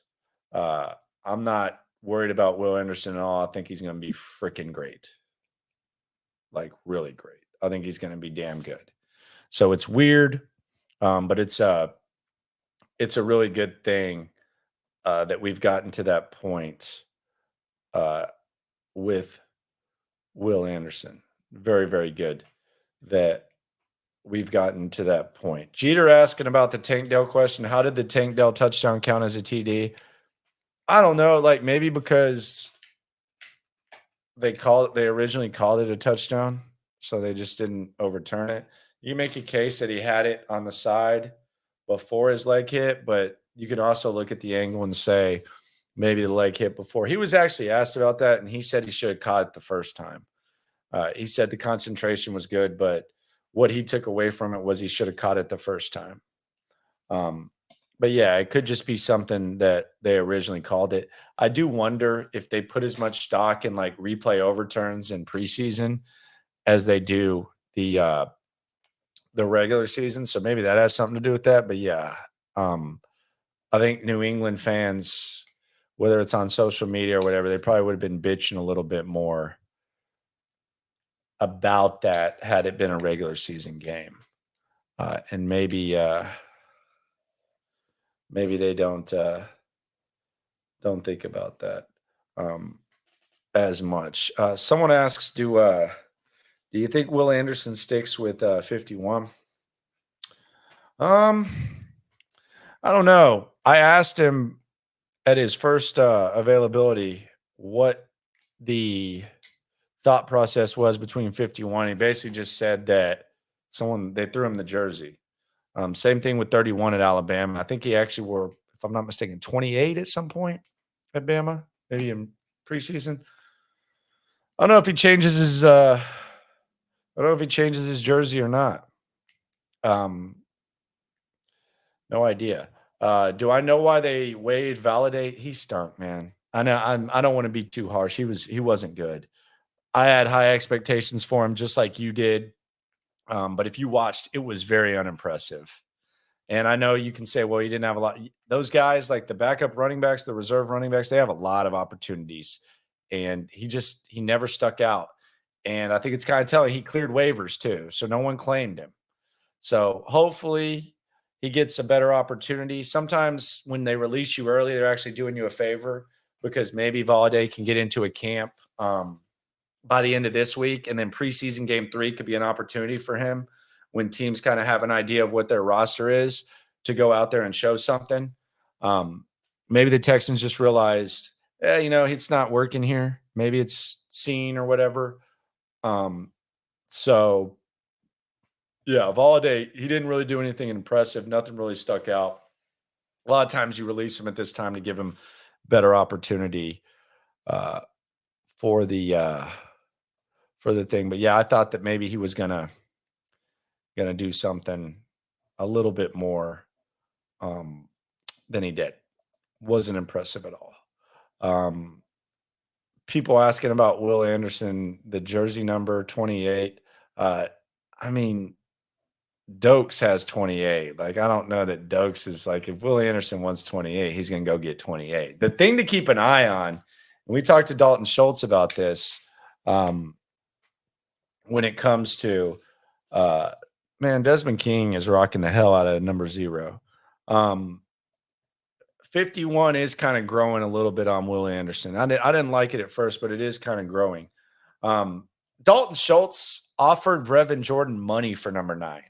I'm not worried about Will Anderson at all. I think he's going to be freaking great. Like, really great. I think he's going to be damn good. So it's weird, but it's a really good thing that we've gotten to that point with Will Anderson. Very, very good that we've gotten to that point. Jeter asking about the Tank Dell question. How did the Tank Dell touchdown count as a TD? I don't know. Like, maybe because they originally called it a touchdown, so they just didn't overturn it. You make a case that he had it on the side before his leg hit, but you can also look at the angle and say maybe the leg hit before. He was actually asked about that, and he said he should have caught it the first time. He said the concentration was good, but what he took away from it was he should have caught it the first time. But yeah, it could just be something that they originally called it. I do wonder if they put as much stock in like replay overturns in preseason as they do the regular season. So maybe that has something to do with that. But yeah, I think New England fans, whether it's on social media or whatever, they probably would have been bitching a little bit more about that had it been a regular season game. And maybe they don't think about that as much. Someone asks, do you think Will Anderson sticks with 51? I don't know. I asked him at his first availability what the thought process was between 51. He basically just said that they threw him the jersey. Same thing with 31 at Alabama. I think he actually wore, if I'm not mistaken, 28 at some point at Bama, maybe in preseason. I don't know if he changes his jersey or not. No idea. Do I know why they waived Validate? He stunk, man. I know. I don't want to be too harsh. He wasn't good. I had high expectations for him, just like you did. But if you watched, it was very unimpressive. And I know you can say, well, he didn't have a lot. Those guys, like the backup running backs, the reserve running backs, they have a lot of opportunities. And he never stuck out. And I think it's kind of telling he cleared waivers too. So no one claimed him. So hopefully he gets a better opportunity. Sometimes when they release you early, they're actually doing you a favor. because maybe Valladay can get into a camp by the end of this week, and then preseason game 3 could be an opportunity for him when teams kind of have an idea of what their roster is to go out there and show something. Maybe the Texans just realized, it's not working here. Maybe it's seen or whatever. So yeah, Valladay, he didn't really do anything impressive. Nothing really stuck out. A lot of times you release him at this time to give him better opportunity for the thing. But yeah, I thought that maybe he was gonna do something a little bit more than he did. Wasn't impressive at all. People asking about Will Anderson, the jersey number 28. I mean, Dokes has 28. Like, I don't know that Dokes is like, if Will Anderson wants 28, he's going to go get 28. The thing to keep an eye on, and we talked to Dalton Schultz about this, when it comes to, Desmond King is rocking the hell out of number 0. 51 is kind of growing a little bit on Will Anderson. I didn't like it at first, but it is kind of growing. Dalton Schultz offered Brevin Jordan money for number 9.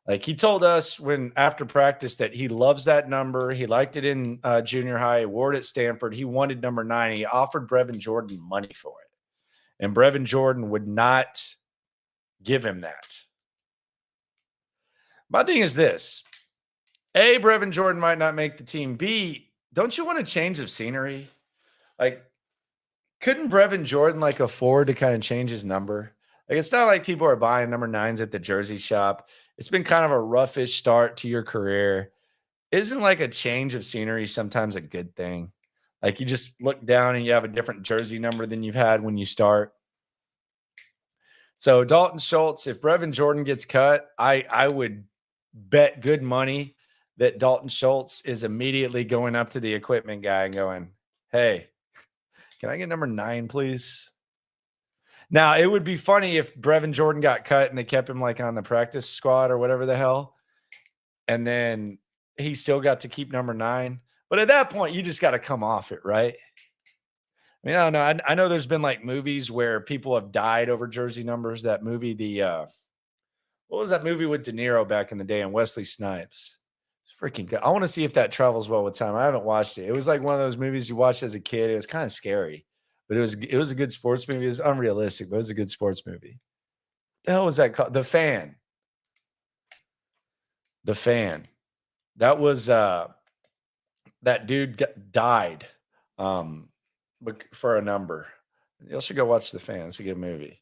Like, he told us after practice that he loves that number. He liked it in junior high. He wore it at Stanford. He wanted number 9. He offered Brevin Jordan money for it. And Brevin Jordan would not give him that. My thing is this. A, Brevin Jordan might not make the team. B, don't you want a change of scenery? Like, couldn't Brevin Jordan afford to kind of change his number? Like, it's not like people are buying number 9s at the jersey shop. It's been kind of a roughish start to your career. Isn't a change of scenery sometimes a good thing? Like, you just look down and you have a different jersey number than you've had when you start. So Dalton Schultz, if Brevin Jordan gets cut, I would bet good money that Dalton Schultz is immediately going up to the equipment guy and going, "Hey, can I get number 9, please?" Now, it would be funny if Brevin Jordan got cut and they kept him on the practice squad or whatever the hell, and then he still got to keep number 9. But at that point, you just got to come off it, right? I mean, I don't know. I know there's been movies where people have died over jersey numbers. That movie, what was that movie with De Niro back in the day and Wesley Snipes? It's freaking good. I want to see if that travels well with time. I haven't watched it. It was one of those movies you watched as a kid. It was kind of scary. But it was a good sports movie. It was unrealistic, but it was a good sports movie. The hell was that called? The Fan. The Fan. That was that dude died for a number. You should go watch The Fan. It's a good movie.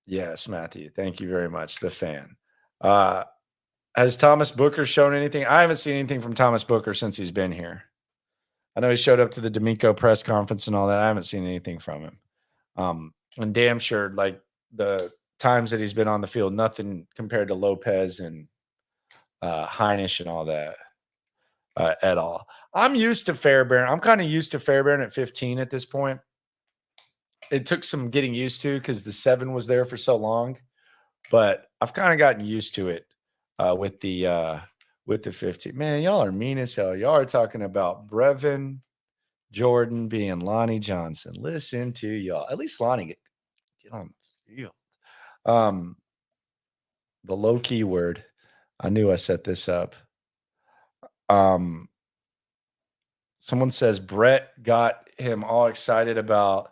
Yes, Matthew. Thank you very much. The Fan. Has Thomas Booker shown anything? I haven't seen anything from Thomas Booker since he's been here. I know he showed up to the DeMeco press conference and all that. I haven't seen anything from him. And damn sure, the times that he's been on the field, nothing compared to Lopez and Heinisch and all that at all. I'm used to Fairbairn. I'm kind of used to Fairbairn at 15 at this point. It took some getting used to because the 7 was there for so long. But I've kind of gotten used to it with the 15. Man, y'all are mean as hell. Y'all are talking about Brevin Jordan being Lonnie Johnson. Listen to y'all. At least Lonnie get on the field. The low key word. I knew I set this up. Someone says Brett got him all excited about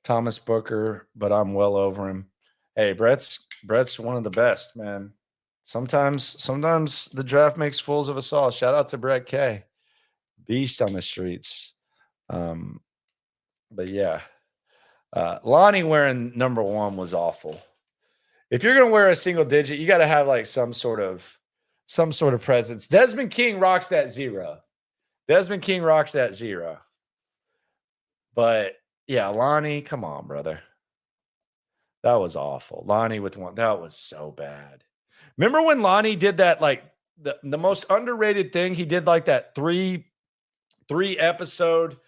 Thomas Booker, but I'm well over him. Hey, Brett's one of the best, man. Sometimes the draft makes fools of us all. Shout out to Brett K. Beast on the streets. But yeah. Lonnie wearing number 1 was awful. If you're gonna wear a single digit, you gotta have some sort of presence. Desmond King rocks that 0. But yeah, Lonnie, come on, brother. That was awful. Lonnie with 1. That was so bad. Remember when Lonnie did that, the most underrated thing? He did that three episode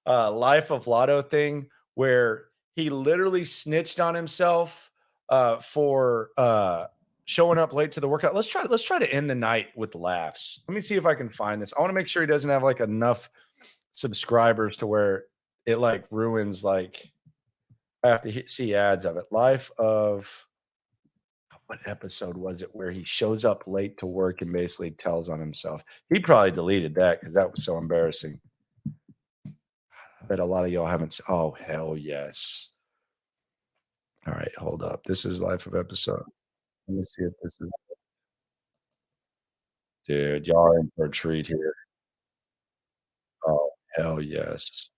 Life of Lotto thing where he literally snitched on himself for showing up late to the workout. Let's try to end the night with laughs. Let me see if I can find this. I want to make sure he doesn't have enough subscribers to where it like ruins like I have to see ads of it. Life of what episode was it where he shows up late to work and basically tells on himself? He probably deleted that because that was so embarrassing. I bet a lot of y'all haven't. Oh, hell yes. All right, hold up. This is Life of Episode. Let me see if this is. Dude, y'all are in for a treat here. Oh, hell yes.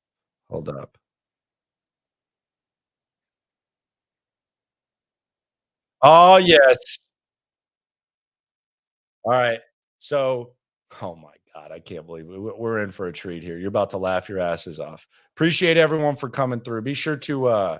Hold up. Oh, yes. All right. So, oh my God, I can't believe it. We're in for a treat here. You're about to laugh your asses off. Appreciate everyone for coming through. Be sure to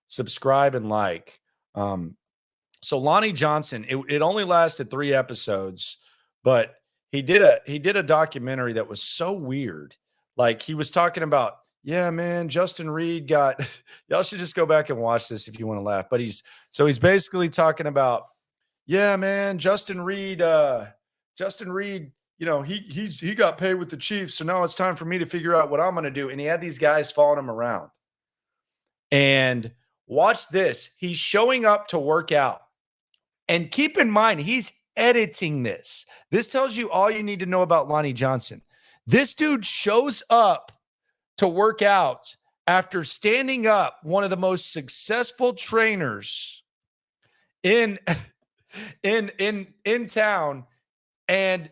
subscribe and like. So Lonnie Johnson, it only lasted 3 episodes, but he did a documentary that was so weird. Like he was talking about, yeah, man, Justin Reed got y'all should just go back and watch this if you want to laugh. But he's basically talking about, yeah, man, Justin Reed, you know, he got paid with the Chiefs, so now it's time for me to figure out what I'm going to do. And he had these guys following him around. And watch this. He's showing up to work out. And keep in mind, he's editing this. This tells you all you need to know about Lonnie Johnson. This dude shows up to work out after standing up one of the most successful trainers in town. And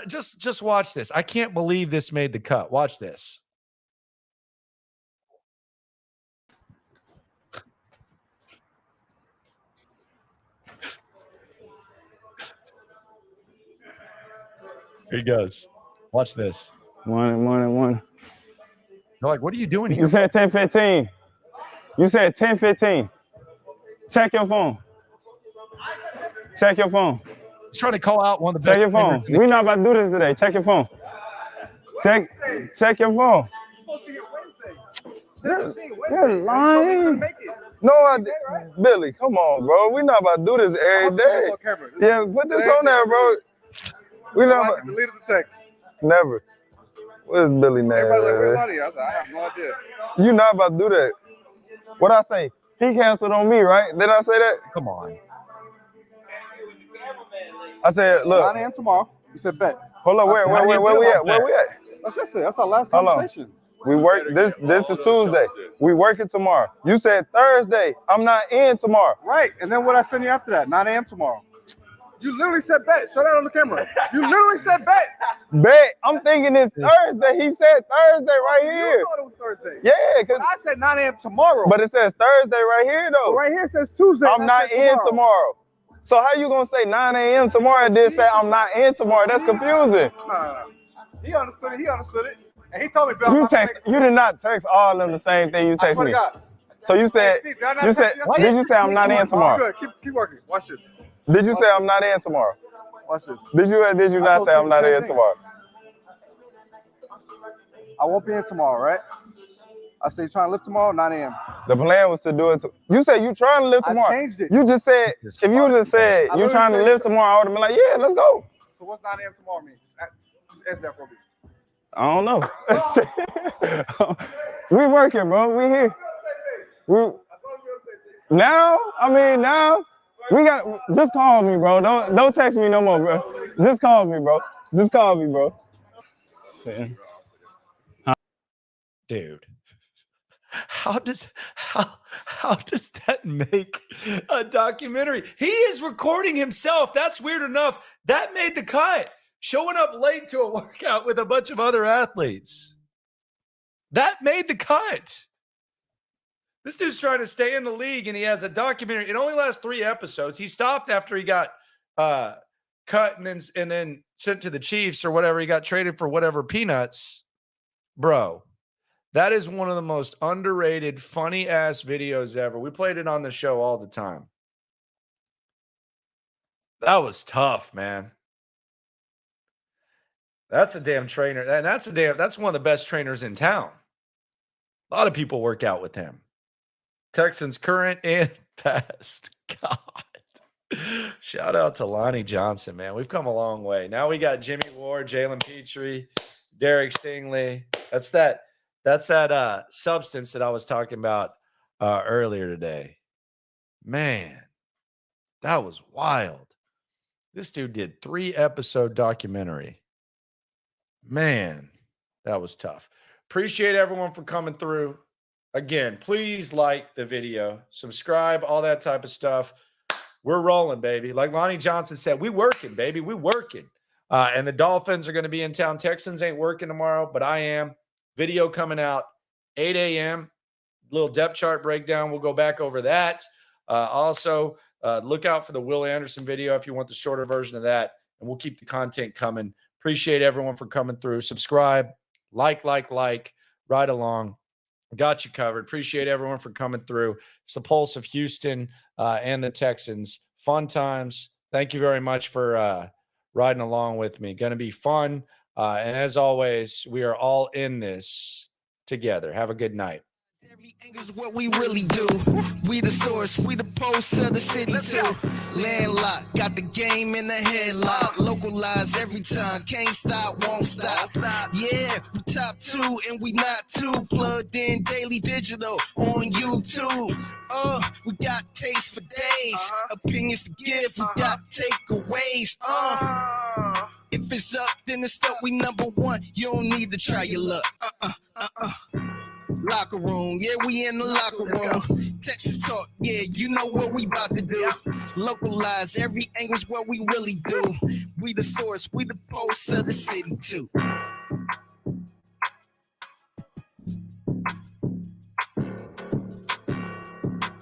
just watch this. I can't believe this made the cut. Watch this. Here he goes. Watch this. One. They're like, what are you doing here? You said 10-15. You said 10-15. Check your phone. Check your phone. He's trying to call out one of the Check your phone. We're not about to do this today. Check your phone. Check your phone. You're lying. No, I didn't. Billy, come on, bro. We're not about to do this every day. Yeah, put this on there, bro. We not about deleted the text. Never. Where's Billy name? Everybody's like, where's Lonnie? I said, I have no idea. You not about to do that. What I say? He canceled on me, right? Did I say that? Come on. I said, look. 9 a.m. tomorrow. You said bet. Hold on, where we at? Where we at? That's just it. That's our last conversation. We work this is Tuesday. We working tomorrow. You said Thursday. I'm not in tomorrow. Right. And then what I send you after that? 9 a.m. tomorrow. You literally said bet. Show that on the camera. You literally said bet. Bet. I'm thinking it's Thursday. He said Thursday right here. You thought it was Thursday. Yeah, because I said 9 a.m. tomorrow. But it says Thursday right here though. But right here it says Tuesday. I'm not in tomorrow. So how you gonna say 9 a.m. tomorrow and then say I'm not in tomorrow? That's confusing. No. He understood it. He understood it. And he told me, You did not text all of them the same thing you text me. So you said, did you say I'm not in tomorrow? Good. Keep working. Watch this. Did you say I'm not in tomorrow? Watch this. Did you not say I'm not in tomorrow? I won't be in tomorrow, right? I said, you trying to live tomorrow, 9 a.m. The plan was to do it. You said you trying to live tomorrow. I changed it. You just said, if you just said you trying to live tomorrow, I would have been like, yeah, let's go. So what's 9 a.m. tomorrow mean? Just answer that for me. I don't know. We working, bro. We here. Now we got. Just call me, bro. Don't text me no more, bro. Just call me, bro. Dude, how does that make a documentary? He is recording himself. That's weird enough. That made the cut. Showing up late to a workout with a bunch of other athletes. That made the cut. This dude's trying to stay in the league, and he has a documentary. It only lasts 3 episodes. He stopped after he got cut and then sent to the Chiefs or whatever. He got traded for whatever peanuts. Bro, that is one of the most underrated, funny-ass videos ever. We played it on the show all the time. That was tough, man. That's a damn trainer. And that's one of the best trainers in town. A lot of people work out with him. Texans current and past. God. Shout out to Lonnie Johnson, man. We've come a long way. Now we got Jimmy Ward, Jalen Pitre, Derek Stingley. That's that substance that I was talking about earlier today. Man, that was wild. This dude did 3-episode documentary. Man, that was tough. Appreciate everyone for coming through. Again, please like the video, subscribe, all that type of stuff. We're rolling, baby. Like Lonnie Johnson said, we working, baby. We working. And the Dolphins are going to be in town. Texans ain't working tomorrow, but I am. Video coming out 8 a.m. Little depth chart breakdown. We'll go back over that. Also, look out for the Will Anderson video if you want the shorter version of that. And we'll keep the content coming. Appreciate everyone for coming through. Subscribe, like, right along. Got you covered. Appreciate everyone for coming through. It's the Pulse of Houston and the Texans. Fun times. Thank you very much for riding along with me. Going to be fun. And as always, we are all in this together. Have a good night. Every angle's what we really do. We the source, we the pulse of the city too. Landlocked, got the game in the headlock. Localized every time, can't stop, won't stop. Yeah, we top 2 and we not too. Plugged in daily digital on YouTube. We got taste for days, opinions to give, we got takeaways. If it's up, then it's up, we number 1. You don't need to try your luck. Locker room, yeah, we in the locker room. Texas talk, yeah, you know what we about to do. Localize, every angle's what we really do. We the source, we the pulse of the city too.